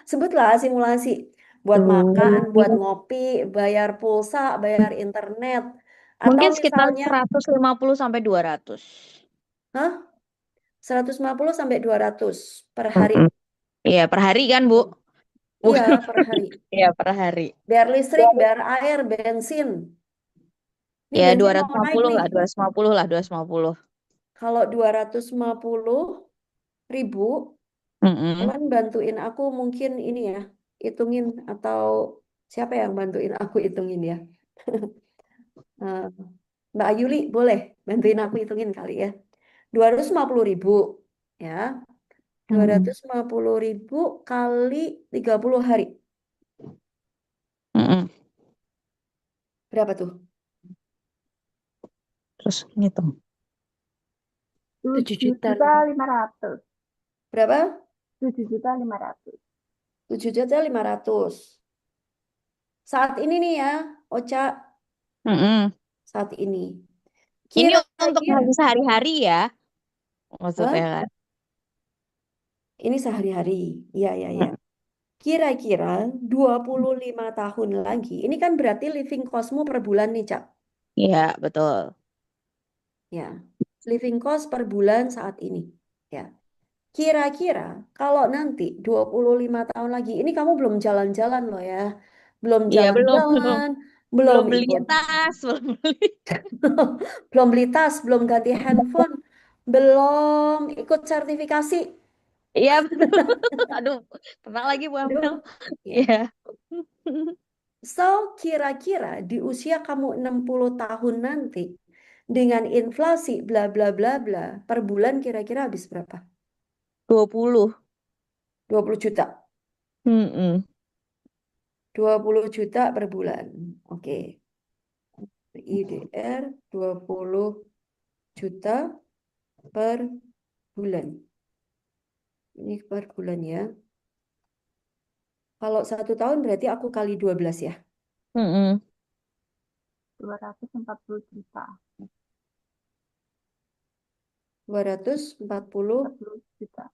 Sebutlah simulasi, buat makan, buat Hmm, ngopi, bayar pulsa, bayar internet, atau Mungkin sekitar misalnya, 150 sampai 200. hah? 150 sampai 200 per hari. Mm-mm. Iya, per hari kan, Bu? Iya, per hari. Iya, per hari. Bayar listrik, bayar air, bensin. Ini Ya, bensin mau naik 250 nih. lah, 250 lah, 250. Kalau 250.000, Mm-mm. kalian bantuin aku mungkin ini ya, hitungin atau siapa yang bantuin aku hitungin ya? Eh, Mbak Ayuli boleh bantuin aku hitungin kali ya. 250.000 ya. Mm-mm. 250.000 kali 30 hari. Mm-mm. Berapa tuh? Terus ngitung. 7 7 juta juta lebih. 500. Berapa? 7.500.000. 7.500.000. Saat ini nih ya, Ocha, Mm-mm. saat ini. Ini untuk Kira-kira, hari sehari-hari ya, maksudnya hah? kan. Ini sehari-hari. Iya, iya, iya. Mm. Kira-kira 25 tahun lagi. Ini kan berarti living costmu per bulan nih, Cak. Iya, betul. Ya, living cost per bulan saat ini. Ya, kira-kira kalau nanti 25 tahun lagi, ini kamu belum jalan-jalan loh ya. Belum Iya, belum, belum. jalan-jalan, belum Belum beli ikut, tas, belum beli. belum beli tas, belum ganti handphone, belum ikut sertifikasi. Iya, betul. Aduh, pernah lagi Bu Amel. Aduh. Ya. Iya. So, kira-kira di usia kamu 60 tahun nanti, dengan inflasi bla bla bla bla, per bulan kira-kira habis berapa? 20. 20 juta. Mm-mm. 20 juta per bulan. Oke. IDR 20 juta per bulan. Ini per bulan ya. Kalau 1 tahun berarti aku kali 12 ya. Mm-mm. 240 juta. 240, 40 juta.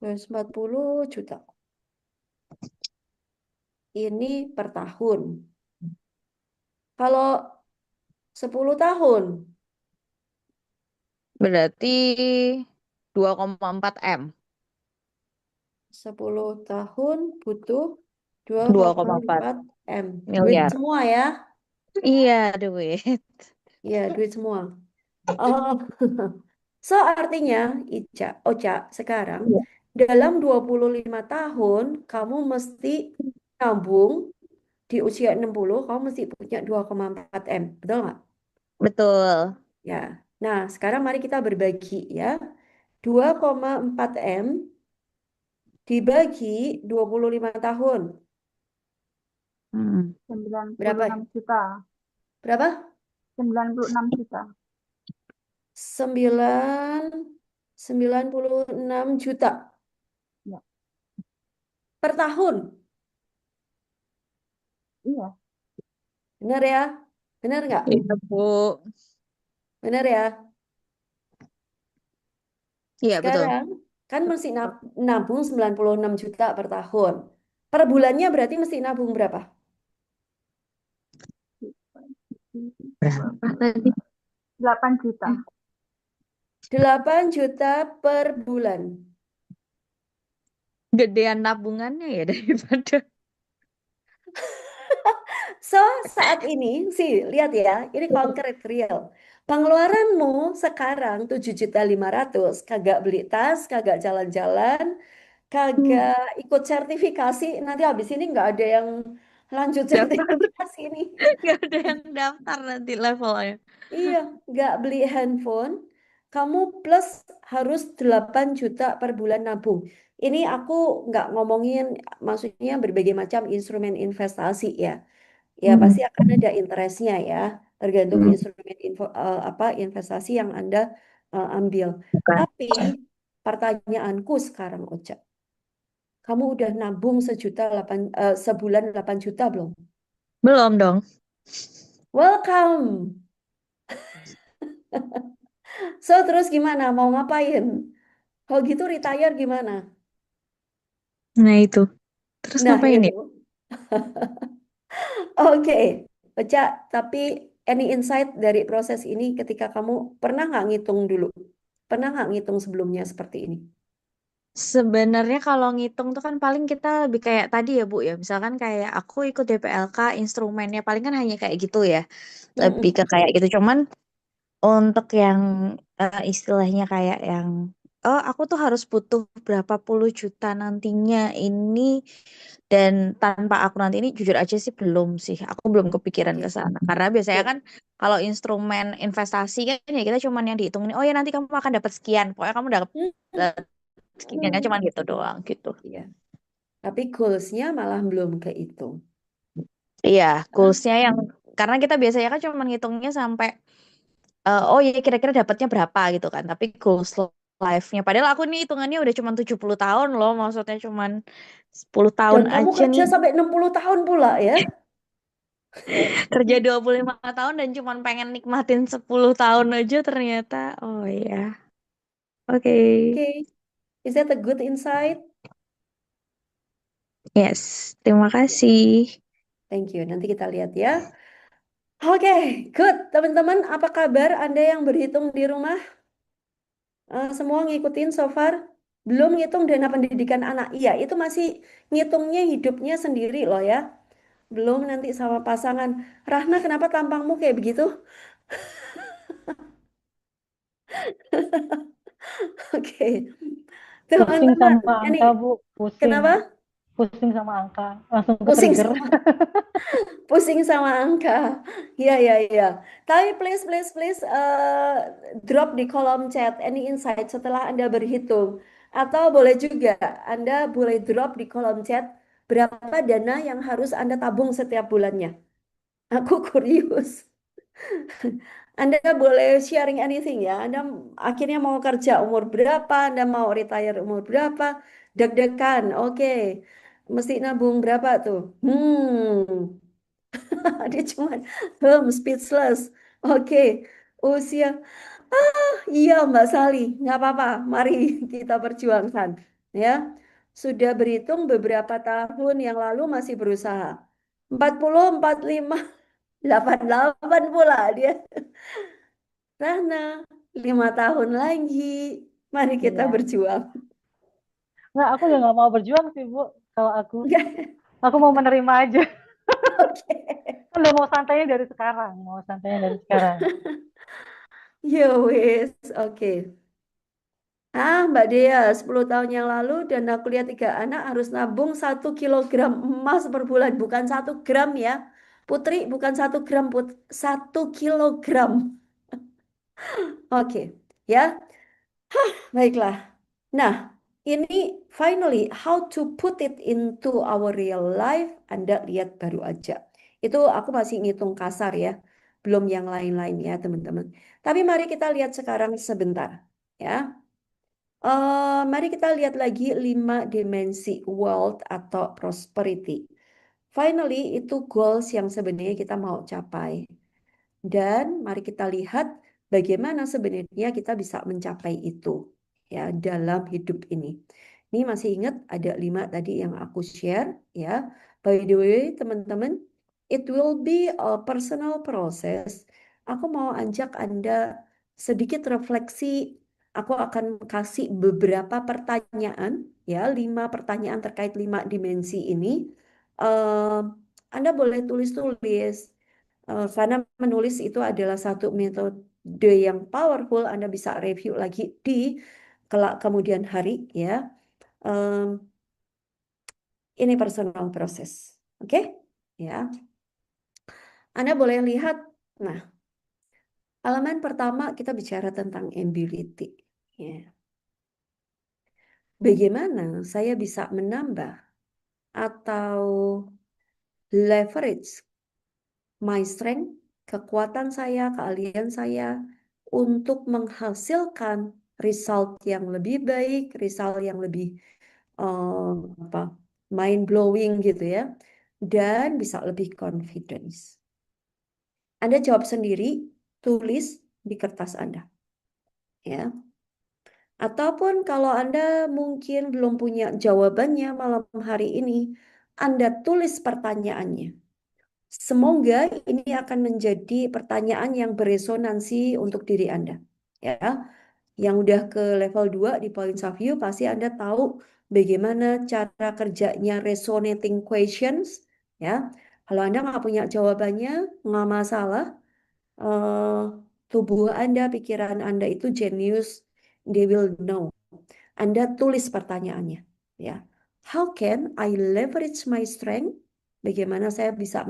240 juta. Ini per tahun. Kalau 10 tahun, Berarti 2,4 M. 10 tahun butuh 2,4 2,4 M. Duit miliar. semua ya. Iya, duit. Iya, duit semua. Oh. So artinya Oca sekarang Iya. dalam 25 tahun kamu mesti nabung di usia 60 kamu mesti punya 2,4 M. Betul nggak? Betul. Ya. Nah, sekarang mari kita berbagi ya. 2,4 M dibagi 25 tahun. Mm. Berapa? 96 juta. Berapa? 96 juta. 96 juta Ya. per tahun. Iya. Benar ya? Benar nggak? Iya, Bu. Benar ya? Iya, betul. Sekarang kan mesti nabung 96 juta per tahun. Per bulannya berarti mesti nabung berapa? Berapa tadi? 8 juta. 8 juta per bulan. Gedean tabungannya ya daripada. So, saat ini sih lihat ya, ini konkret real. Pengeluaranmu sekarang 7.500.000, kagak beli tas, kagak jalan-jalan, kagak ikut sertifikasi. Nanti habis ini nggak ada yang lanjut Daftar. sertifikasi ini. Nggak ada yang daftar nanti levelnya. Iya, nggak beli handphone, kamu plus harus 8 juta per bulan nabung. Ini aku nggak ngomongin, maksudnya berbagai macam instrumen investasi ya. Ya Hmm. pasti akan ada interestnya ya, tergantung Hmm. instrumen investasi yang Anda ambil. Bukan. Tapi pertanyaanku sekarang, Oca, kamu udah nabung sebulan 8 juta belum? Belum dong. Welcome. So terus gimana? Mau ngapain? Kalau gitu retire gimana? Nah itu. Terus Nah ngapain itu. ya? Oke, Oca, tapi any insight dari proses ini ketika kamu pernah nggak ngitung dulu? Pernah nggak ngitung sebelumnya seperti ini? Sebenarnya kalau ngitung tuh kan paling kita lebih kayak tadi ya Bu ya. Misalkan kayak aku ikut DPLK instrumennya paling kan hanya kayak gitu ya. Lebih Mm-mm. ke kayak gitu. Cuman untuk yang istilahnya kayak yang oh aku tuh harus butuh berapa puluh juta nantinya ini, dan tanpa aku nanti ini jujur aja sih belum sih, aku belum kepikiran ke Oke, sana. Karena biasanya good. kan kalau instrumen investasi kan ya kita cuman yang dihitungin, oh ya nanti kamu akan dapat sekian, pokoknya kamu dapat Hmm, sekian kan cuman gitu doang gitu. iya. Tapi goals-nya malah belum kehitung. Iya, Ah, goalsnya yang karena kita biasanya kan cuma ngitungnya sampai oh ya kira-kira dapatnya berapa gitu kan. Tapi goals life-nya padahal aku nih hitungannya udah cuma 70 tahun loh, maksudnya cuma 10 tahun dan kamu aja kerja nih. sampai 60 tahun pula ya? Kerja 25 tahun dan cuma pengen nikmatin 10 tahun aja ternyata. Oh ya. Oke. Oke, is that a good insight? Yes, terima kasih. Thank you. Nanti kita lihat ya. Oke, good. Teman-teman, apa kabar Anda yang berhitung di rumah? Semua ngikutin so far? Belum ngitung dana pendidikan anak. Iya, itu masih ngitungnya hidupnya sendiri loh ya. Belum nanti sama pasangan. Rahna, kenapa tampangmu kayak begitu? Oke, Pusing teman-teman, sama ini angka, Bu. Pusing. kenapa? Pusing sama angka. Langsung ke Pusing trigger. sama pusing sama angka. Iya, iya, iya. Tapi please, please, please drop di kolom chat any insight setelah Anda berhitung. Atau boleh juga Anda boleh drop di kolom chat berapa dana yang harus Anda tabung setiap bulannya. Aku kurius. Anda boleh sharing anything ya. Anda akhirnya mau kerja umur berapa, Anda mau retire umur berapa, deg-degan. Oke. Mesti nabung berapa tuh? Dia cuman speechless. Oke. Usia. Iya Mbak Sali, nggak apa-apa. Mari kita perjuangkan. Ya. Sudah berhitung beberapa tahun yang lalu masih berusaha. 40, 45, 88 pula dia. Rana, 5 tahun lagi. Mari kita Iya. berjuang. Nggak, aku udah nggak mau berjuang sih, Bu. Kalau aku. Aku mau menerima aja. Oke. Kan udah mau santainya dari sekarang. Mau santainya dari sekarang. Ya wis, oke. Mbak Dea, 10 tahun yang lalu dan aku lihat 3 anak harus nabung 1 kilogram emas per bulan. Bukan 1 gram ya. Putri, bukan 1 gram, 1 kilogram. Oke, ya. Baiklah. Nah, ini finally how to put it into our real life. Anda lihat baru aja. Itu aku masih ngitung kasar ya. Belum yang lain-lain ya, teman-teman. Tapi mari kita lihat sekarang sebentar. Ya. Mari kita lihat lagi 5 dimensi wealth atau prosperity. Finally, itu goals yang sebenarnya kita mau capai. Dan mari kita lihat bagaimana sebenarnya kita bisa mencapai itu ya dalam hidup ini. Ini masih ingat ada 5 tadi yang aku share ya. By the way, teman-teman, it will be a personal process. Aku mau ajak Anda sedikit refleksi. Aku akan kasih beberapa pertanyaan ya, 5 pertanyaan terkait 5 dimensi ini. Eh, Anda boleh tulis-tulis. Karena menulis itu adalah satu metode yang powerful, Anda bisa review lagi di kelak kemudian hari ya. Em, ini personal proses, oke? Ya, Anda boleh lihat. Nah, elemen pertama kita bicara tentang ability. Ya. Bagaimana saya bisa menambah atau leverage my strength, kekuatan saya, keahlian saya untuk menghasilkan result yang lebih baik, result yang lebih apa mind blowing gitu ya, dan bisa lebih confidence. Anda jawab sendiri, tulis di kertas Anda, ya. Ataupun kalau Anda mungkin belum punya jawabannya malam hari ini, Anda tulis pertanyaannya. Semoga ini akan menjadi pertanyaan yang beresonansi untuk diri Anda. Ya, yang udah ke level 2 di points of view pasti Anda tahu bagaimana cara kerjanya resonating questions. Ya, kalau Anda nggak punya jawabannya, nggak masalah. Eh, tubuh Anda, pikiran Anda itu genius, they will know. Anda tulis pertanyaannya, ya. How can I leverage my strength? Bagaimana saya bisa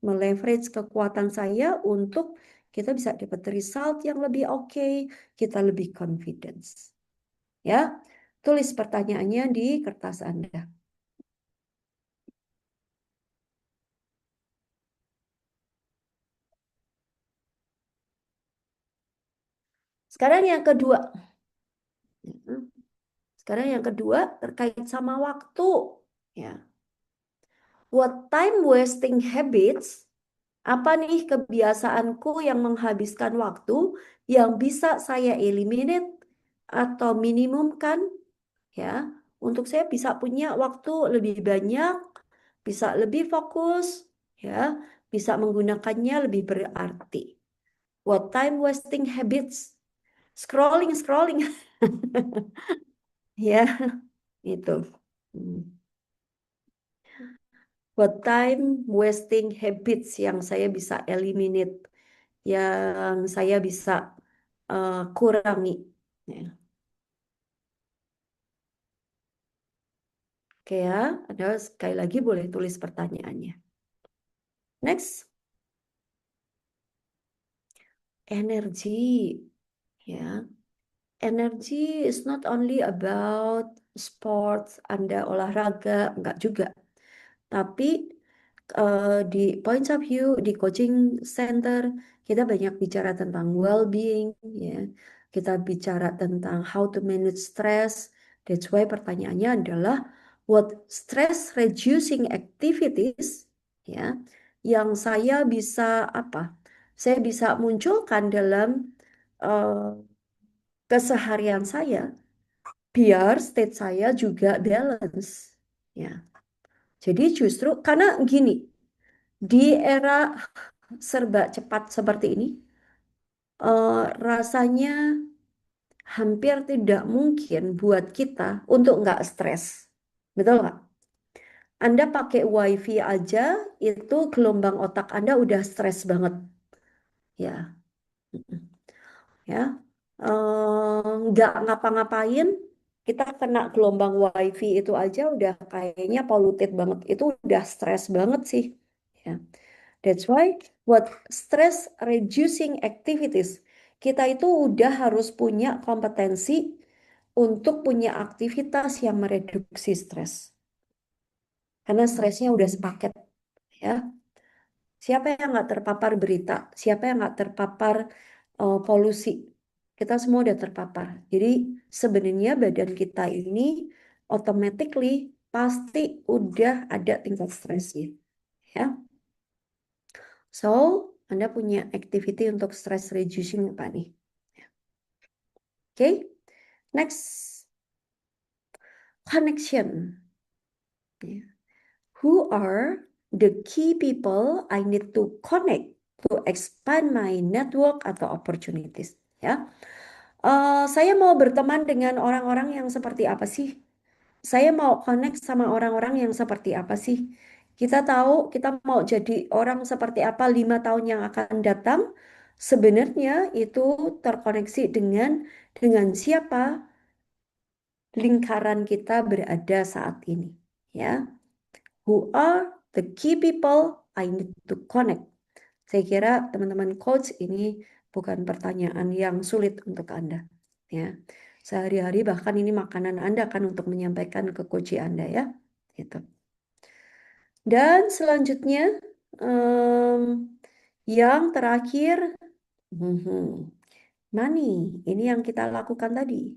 meleverage kekuatan saya untuk kita bisa dapat result yang lebih oke, kita lebih confidence. Ya, tulis pertanyaannya di kertas Anda. Sekarang yang kedua. Sekarang yang kedua terkait sama waktu. Ya. What time wasting habits? Apa nih kebiasaanku yang menghabiskan waktu yang bisa saya eliminate atau minimumkan, ya, untuk saya bisa punya waktu lebih banyak, bisa lebih fokus, ya, bisa menggunakannya lebih berarti. What time wasting habits? Scrolling. Ya, itu. What time wasting habits yang saya bisa eliminate, yang saya bisa kurangi. Ya. Oke ya, ada sekali lagi boleh tulis pertanyaannya. Next, energi. Ya, energi is not only about sports, Anda olahraga, enggak juga. Tapi di Points of View, di coaching center, kita banyak bicara tentang well-being, ya. Kita bicara tentang how to manage stress. That's why pertanyaannya adalah what stress reducing activities, ya, yang saya bisa apa? Saya bisa munculkan dalam keseharian saya biar state saya juga balance, ya. Jadi justru karena gini, di era serba cepat seperti ini, rasanya hampir tidak mungkin buat kita untuk nggak stres. Betul nggak? Anda pakai WiFi aja, itu gelombang otak Anda udah stres banget. Ya, ya. Nggak ngapa-ngapain, kita kena gelombang WiFi itu aja udah kayaknya polluted banget. Itu udah stres banget sih. Ya. That's why what stress reducing activities, kita itu udah harus punya kompetensi untuk punya aktivitas yang mereduksi stres. Karena stresnya udah sepaket, ya. Siapa yang nggak terpapar berita? Siapa yang nggak terpapar polusi? Kita semua udah terpapar. Jadi sebenarnya badan kita ini automatically pasti udah ada tingkat stresnya, ya. So, Anda punya activity untuk stress reducing apa nih? Oke, next, connection. Ya. Who are the key people I need to connect to expand my network atau opportunities? Ya, saya mau berteman dengan orang-orang yang seperti apa sih? Saya mau connect sama orang-orang yang seperti apa sih? Kita tahu kita mau jadi orang seperti apa 5 tahun yang akan datang. Sebenarnya itu terkoneksi dengan siapa lingkaran kita berada saat ini. Ya, who are the key people I need to connect? Saya kira teman-teman coach ini bukan pertanyaan yang sulit untuk Anda. Ya, sehari-hari bahkan ini makanan Anda kan untuk menyampaikan ke coach Anda, ya. Gitu. Dan selanjutnya yang terakhir money. Ini yang kita lakukan tadi.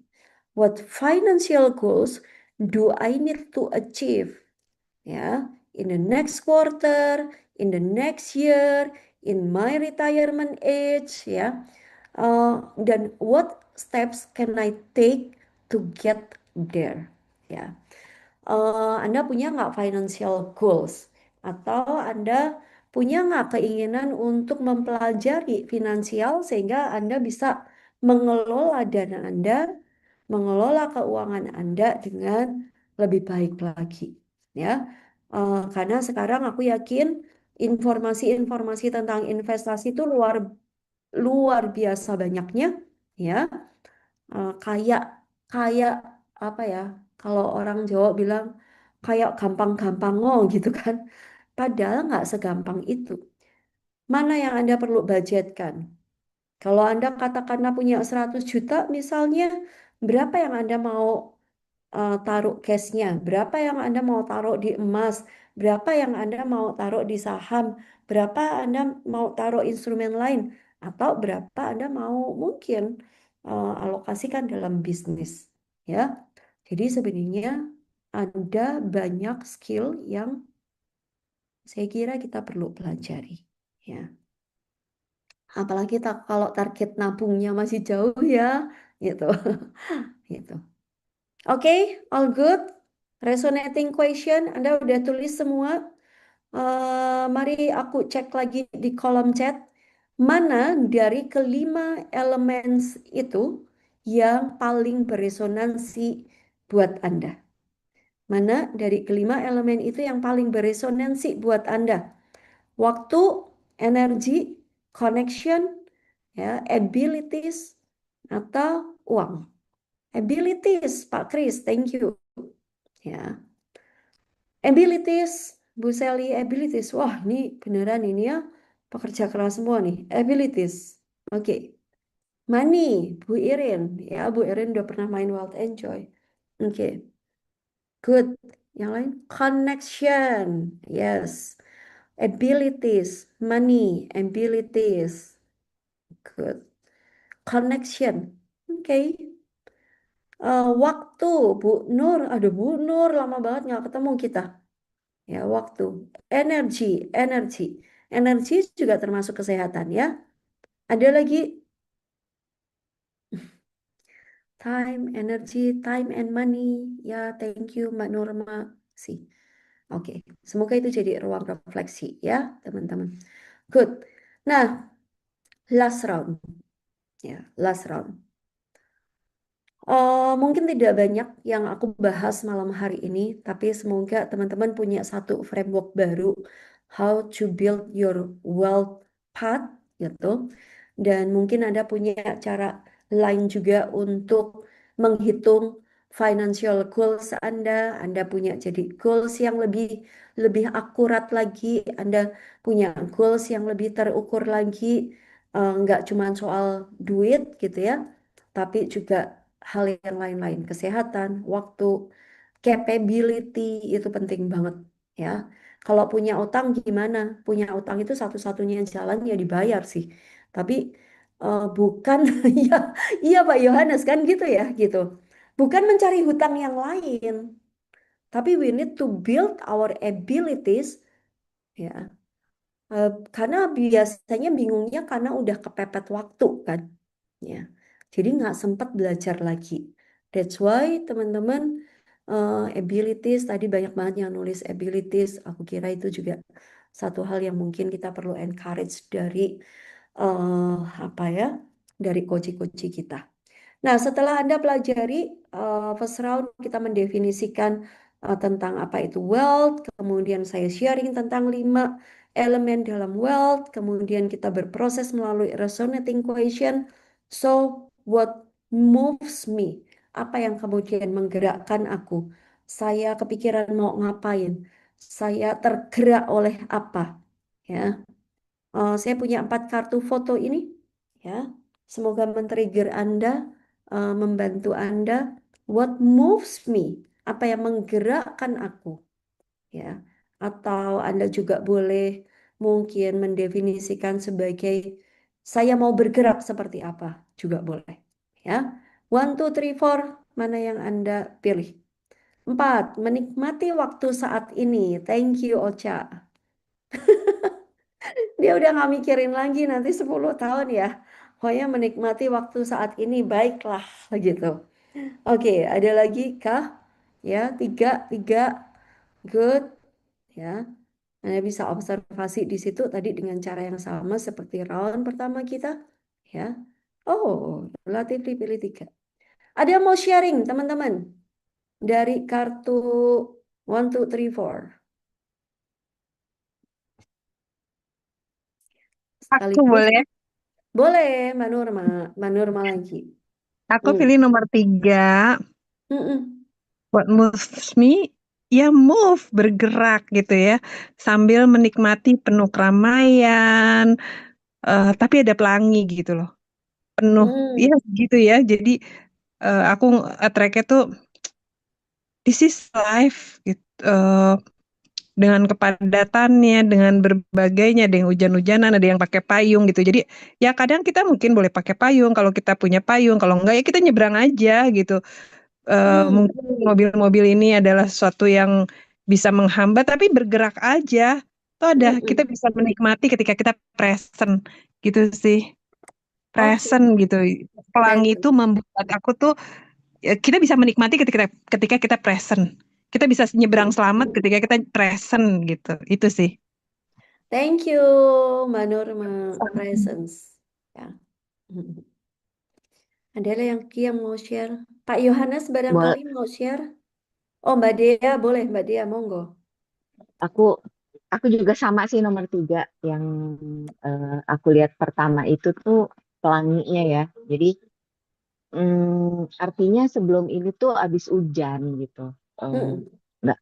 What financial goals do I need to achieve? Ya, in the next quarter, in the next year, in my retirement age, ya. Dan what steps can I take to get there? Ya. Anda punya nggak financial goals? Atau Anda punya nggak keinginan untuk mempelajari finansial sehingga Anda bisa mengelola dana Anda, mengelola keuangan Anda dengan lebih baik lagi, ya. Karena sekarang aku yakin informasi-informasi tentang investasi itu luar biasa banyaknya, ya. Kayak kayak apa ya? Kalau orang Jawa bilang kayak gampang-gampang gitu kan. Padahal nggak segampang itu. Mana yang Anda perlu budgetkan? Kalau Anda katakanlah punya 100 juta misalnya, berapa yang Anda mau taruh cashnya? Berapa yang Anda mau taruh di emas? Berapa yang Anda mau taruh di saham? Berapa Anda mau taruh instrumen lain? Atau berapa Anda mau mungkin alokasikan dalam bisnis? Ya, jadi sebenarnya ada banyak skill yang saya kira kita perlu pelajari. Ya, apalagi kalau target nabungnya masih jauh ya, gitu. Gitu. Oke, all good. Resonating question, Anda udah tulis semua. Mari aku cek lagi di kolom chat. Mana dari kelima elemen itu yang paling beresonansi buat Anda? Mana dari kelima elemen itu yang paling beresonansi buat Anda? Waktu, energi, connection, ya, abilities, atau uang? Abilities, Pak Kris, thank you. Ya, abilities, Bu Sally, abilities. Wah, ini beneran ini ya, pekerja keras semua nih. Abilities. Oke. Money, Bu Irin. Ya, Bu Irin udah pernah main Wild Enjoy. Oke. Good. Yang lain, connection. Yes. Abilities, money, abilities. Good. Connection. Oke. Waktu, Bu Nur. Aduh, Bu Nur, lama banget nggak ketemu kita. Ya, waktu. Energi, energi. Energi juga termasuk kesehatan ya. Ada lagi time, energy, time and money. Ya, thank you Mbak Nurma. Sih. Oke, semoga itu jadi ruang refleksi ya, teman-teman. Good. Nah, last round. Ya, last round. Mungkin tidak banyak yang aku bahas malam hari ini, tapi semoga teman-teman punya satu framework baru how to build your wealth path gitu. Dan mungkin Anda punya cara lain juga untuk menghitung financial goals Anda. Anda punya jadi goals yang lebih lebih akurat lagi. Anda punya goals yang lebih terukur lagi. Nggak cuma soal duit gitu ya, tapi juga hal yang lain-lain, kesehatan, waktu, capability itu penting banget ya. Kalau punya utang gimana? Punya utang itu satu-satunya jalan ya dibayar sih. Tapi bukan ya, iya Pak Yohanes kan gitu ya, gitu. Bukan mencari hutang yang lain, tapi we need to build our abilities ya. Karena biasanya bingungnya karena udah kepepet waktu kan. Ya. Jadi nggak sempat belajar lagi. That's why teman-teman abilities tadi banyak banget yang nulis abilities. Aku kira itu juga satu hal yang mungkin kita perlu encourage dari eh, apa ya, dari coach-coach kita. Nah, setelah Anda pelajari first round, kita mendefinisikan tentang apa itu wealth, kemudian saya sharing tentang 5 elemen dalam wealth, kemudian kita berproses melalui resonating question. So, what moves me? Apa yang kemudian menggerakkan aku? Saya kepikiran mau ngapain? Saya tergerak oleh apa? Ya, saya punya 4 kartu foto ini, ya. Semoga men-trigger Anda, membantu Anda. What moves me? Apa yang menggerakkan aku, ya? Atau Anda juga boleh mungkin mendefinisikan sebagai saya mau bergerak seperti apa, juga boleh, ya. 1, 2, 3, 4, mana yang Anda pilih? 4, menikmati waktu saat ini. Thank you, Ocha. Dia udah nggak mikirin lagi nanti 10 tahun ya. Pokoknya menikmati waktu saat ini baiklah gitu. Oke, ada lagi kah? Ya, 3, 3, good. Ya, Anda bisa observasi di situ tadi dengan cara yang sama seperti round pertama kita. Ya, oh, relatif pilih 3. Ada yang mau sharing teman-teman dari kartu 1, 2, 3, 4. Aku Sekaligus boleh. boleh, Mbak Nurma lagi. Aku Hmm. pilih nomor 3. Mm-mm. What moves me? Ya move, bergerak gitu ya. Sambil menikmati penuh keramaian, tapi ada pelangi gitu loh. Penuh, ya Hmm. gitu ya. Jadi aku tracknya tuh this is life gitu. Dengan kepadatannya, dengan berbagainya, ada yang hujan-hujanan, ada yang pakai payung gitu. Jadi ya kadang kita mungkin boleh pakai payung kalau kita punya payung, kalau enggak ya kita nyebrang aja gitu. Hmm. Mungkin mobil-mobil ini adalah sesuatu yang bisa menghambat, tapi bergerak aja. Itu ada, kita Mm-mm. bisa menikmati ketika kita present gitu sih. Oke, Present gitu. Pelangi present. itu membuat aku tuh kita bisa menikmati ketika kita present. Kita bisa nyebrang selamat ketika kita present gitu. Itu sih. Thank you, Mbak Nurma. Presence. Ya. Ada lagi yang mau share? Pak Yohanes Boleh, barangkali mau share? Oh, Mbak Dea, boleh Mbak Dea, monggo. aku aku juga sama sih nomor 3 yang aku lihat pertama itu tuh pelanginya ya. Jadi artinya sebelum ini tuh habis hujan gitu. Eh, Mm-mm. nggak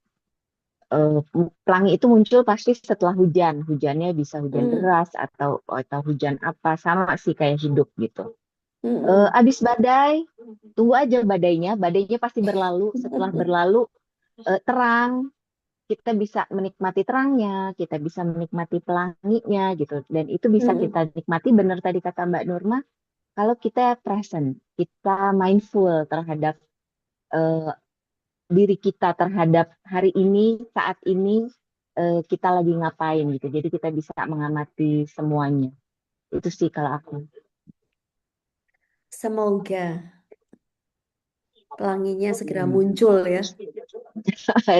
eh, Pelangi itu muncul pasti setelah hujan. Hujannya bisa hujan Mm. deras atau hujan apa, sama sih kayak hidup gitu. Mm-mm. Abis badai, tunggu aja badainya. Badainya pasti berlalu. Setelah berlalu terang, kita bisa menikmati terangnya, kita bisa menikmati pelanginya gitu. Dan itu bisa kita Mm-mm. nikmati, benar tadi kata Mbak Nurma, kalau kita present, kita mindful terhadap eh, diri kita, terhadap hari ini, saat ini kita lagi ngapain gitu. Jadi kita bisa mengamati semuanya. Itu sih kalau aku. Semoga pelanginya segera Hmm. muncul ya.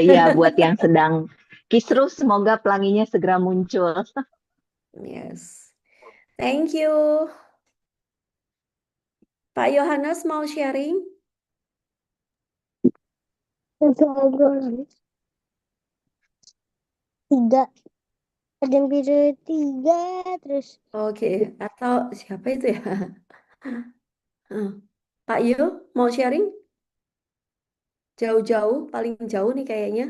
Ya, buat yang sedang kisruh, semoga pelanginya segera muncul. Yes. Thank you. Pak Yohanes mau sharing? Ngobrol 3. Ada yang biru 3 terus. Oke, atau siapa itu ya? Hmm. Pak Yo, mau sharing? Jauh-jauh, paling jauh nih kayaknya.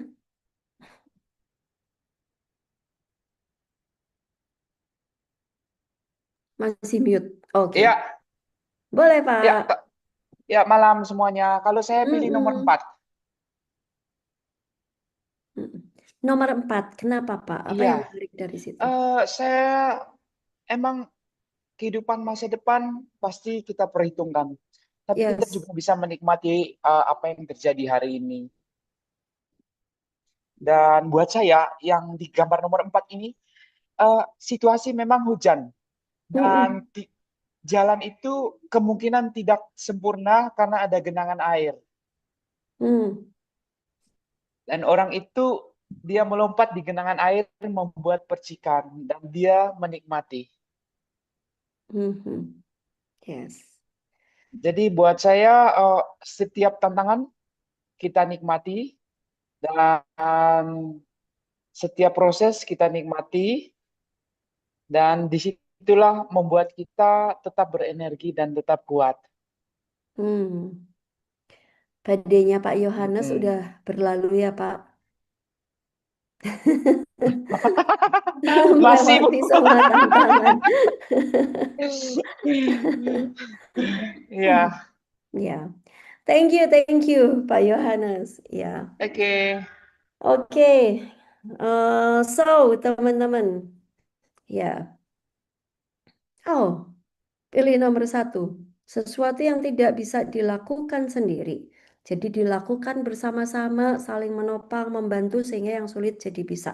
Masih mute. Oke. Iya, Boleh, ya, Pak. ya malam semuanya. Kalau saya pilih nomor Mm-mm. 4. Mm-mm. Nomor 4, kenapa Pak? Apa Iya, yang menarik dari situ? saya emang kehidupan masa depan pasti kita perhitungkan. Tapi kita Yes. juga bisa menikmati apa yang terjadi hari ini. Dan buat saya yang di gambar nomor 4 ini, situasi memang hujan. Dan Mm-mm. jalan itu kemungkinan tidak sempurna karena ada genangan air. Mm. Dan orang itu dia melompat di genangan air membuat percikan dan dia menikmati. Mhm. Yes. Jadi buat saya setiap tantangan kita nikmati dan setiap proses kita nikmati dan disitulah membuat kita tetap berenergi dan tetap kuat. Hmm. Badainya Pak Yohanes Mm-mm. udah berlalu ya, Pak. Masih Bu. Melewati semua tantangan. Ya, Ya. Thank you, Pak Yohanes. Ya. oke. Oke. So, teman-teman. Ya. Oh, pilih nomor 1. Sesuatu yang tidak bisa dilakukan sendiri. Jadi dilakukan bersama-sama, saling menopang, membantu sehingga yang sulit jadi bisa.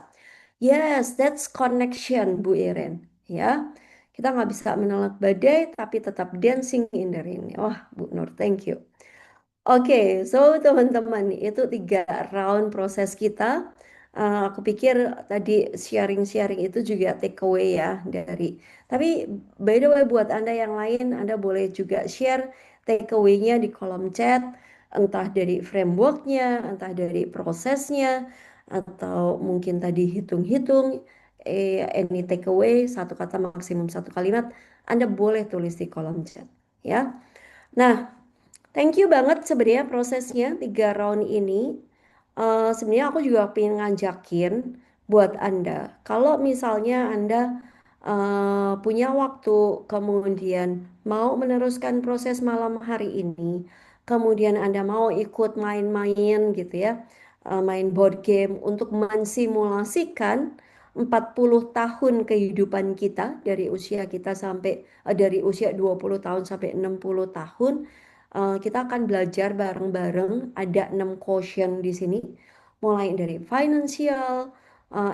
Yes, that's connection, Bu Iren. Ya, kita nggak bisa menolak badai, tapi tetap dancing in the rain. Wah, Bu Nur, thank you. Oke, so teman-teman, itu 3 round proses kita. Aku pikir tadi sharing-sharing itu juga take away ya dari. Tapi by the way buat Anda yang lain, Anda boleh juga share take away-nya di kolom chat, entah dari framework-nya, entah dari prosesnya, atau mungkin tadi hitung-hitung, any take away, satu kata maksimum satu kalimat, Anda boleh tulis di kolom chat. Ya. Nah, Thank you banget sebenarnya prosesnya 3 round ini. Sebenarnya aku juga pengen ngajakin buat Anda. Kalau misalnya Anda punya waktu, kemudian mau meneruskan proses malam hari ini, kemudian Anda mau ikut main-main gitu ya, main board game untuk mensimulasikan 40 tahun kehidupan kita dari usia kita sampai dari usia 20 tahun sampai 60 tahun. Kita akan belajar bareng-bareng. Ada 6 quotient di sini, mulai dari financial,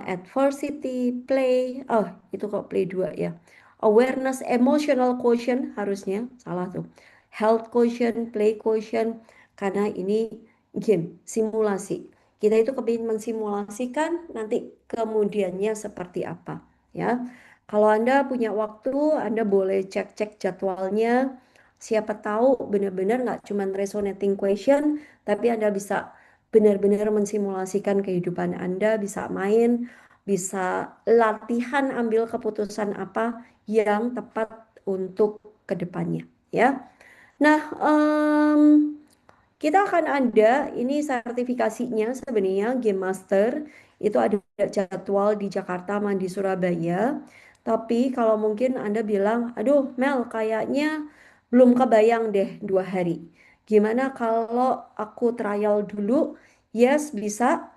adversity, play. Oh, itu kok play 2 ya. Awareness, emotional quotient harusnya salah tuh. Health quotient, play quotient. Karena ini game, simulasi. Kita itu kepingin mensimulasikan nanti kemudiannya seperti apa, ya. Kalau Anda punya waktu, Anda boleh cek-cek jadwalnya. Siapa tahu benar-benar nggak cuma resonating question, tapi Anda bisa benar-benar mensimulasikan kehidupan Anda, bisa main, bisa latihan ambil keputusan apa yang tepat untuk kedepannya, ya. Nah, kita akan ada ini sertifikasinya sebenarnya Game Master itu ada jadwal di Jakarta sama di Surabaya. Tapi kalau mungkin Anda bilang, aduh Mel kayaknya belum kebayang deh 2 hari. Gimana kalau aku trial dulu? Yes, bisa.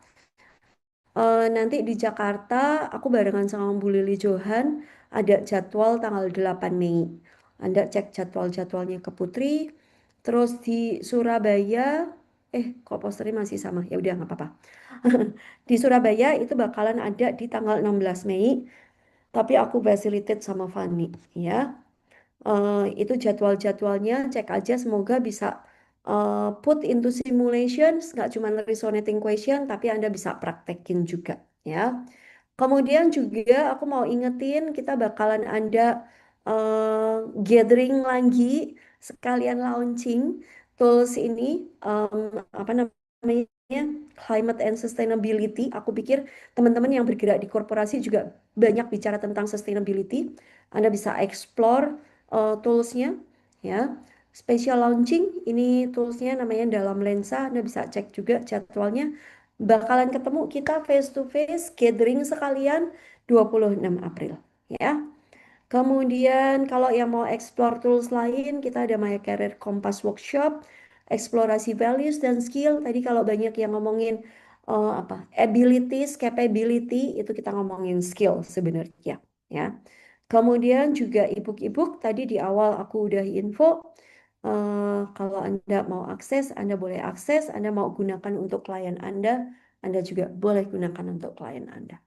Nanti di Jakarta aku barengan sama Bu Lili Johan ada jadwal tanggal 8 Mei. Anda cek jadwal-jadwalnya ke Putri. Terus di Surabaya, kok posternya masih sama? Ya udah nggak apa-apa. Di Surabaya itu bakalan ada di tanggal 16 Mei, tapi aku facilitate sama Fanny, ya. Itu jadwal-jadwalnya cek aja, semoga bisa put into simulations, nggak cuma resonating question tapi Anda bisa praktekin juga, ya. Kemudian juga aku mau ingetin kita bakalan ada gathering lagi sekalian launching tools ini, apa namanya, climate and sustainability. Aku pikir teman-teman yang bergerak di korporasi juga banyak bicara tentang sustainability. Anda bisa explore toolsnya, ya. Special launching ini toolsnya namanya Dalam Lensa. Anda bisa cek juga jadwalnya. Bakalan ketemu kita face to face gathering sekalian 26 April, ya. Kemudian kalau yang mau explore tools lain, kita ada My Career Compass Workshop, eksplorasi values dan skill. Tadi kalau banyak yang ngomongin abilities, capability, itu kita ngomongin skill sebenarnya, ya. Kemudian juga ebook-ebook, tadi di awal aku udah info. Kalau Anda mau akses, Anda boleh akses. Anda mau gunakan untuk klien Anda juga boleh gunakan untuk klien Anda.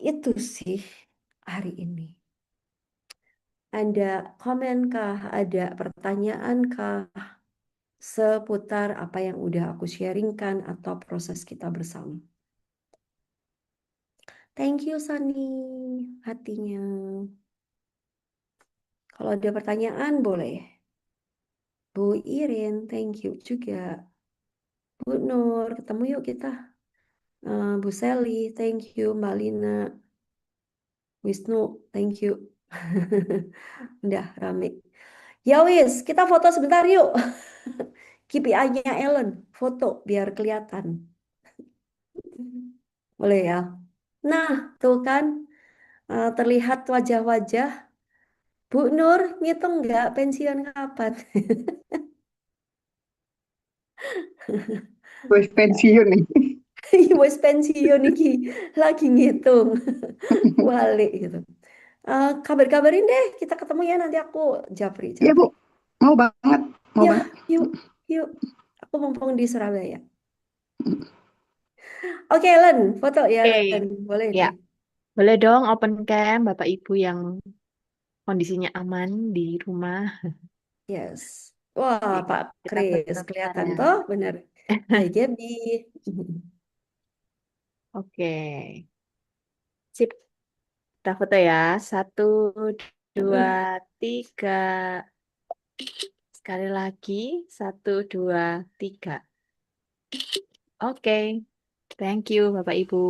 Itu sih hari ini. Ada komen kah? Ada pertanyaan kah? Seputar apa yang udah aku sharingkan atau proses kita bersama. Thank you Sunny, hatinya. Kalau ada pertanyaan boleh. Bu Irin, thank you juga. Bu Nur, ketemu yuk kita. Bu Sally, thank you. Mbak Lina, Wisnu, thank you. Udah rame. Ya wis, kita foto sebentar yuk. KPI-nya Ellen, foto biar kelihatan. Boleh ya? Nah, tuh kan terlihat wajah-wajah. Bu Nur, ngitung nggak pensiun kapan? Wes pensiun nih. Wes pensiun iki lagi ngitung. Walik gitu. Kabar-kabarin deh, kita ketemu ya nanti aku japri. Iya Bu, mau banget, mau Ya, banget. yuk, yuk. Aku mumpung di Surabaya. Oke, Len, foto ya, Oke, Len. Boleh ya, deh. boleh dong open cam Bapak Ibu yang kondisinya aman di rumah. Yes. Wah, Pak Kita Kris, foto-fotoan kelihatan ya. toh, bener. Hai Gaby. Oke, sip. Kita foto ya. 1, 2, 3. Sekali lagi. 1, 2, 3. Oke. Thank you Bapak Ibu.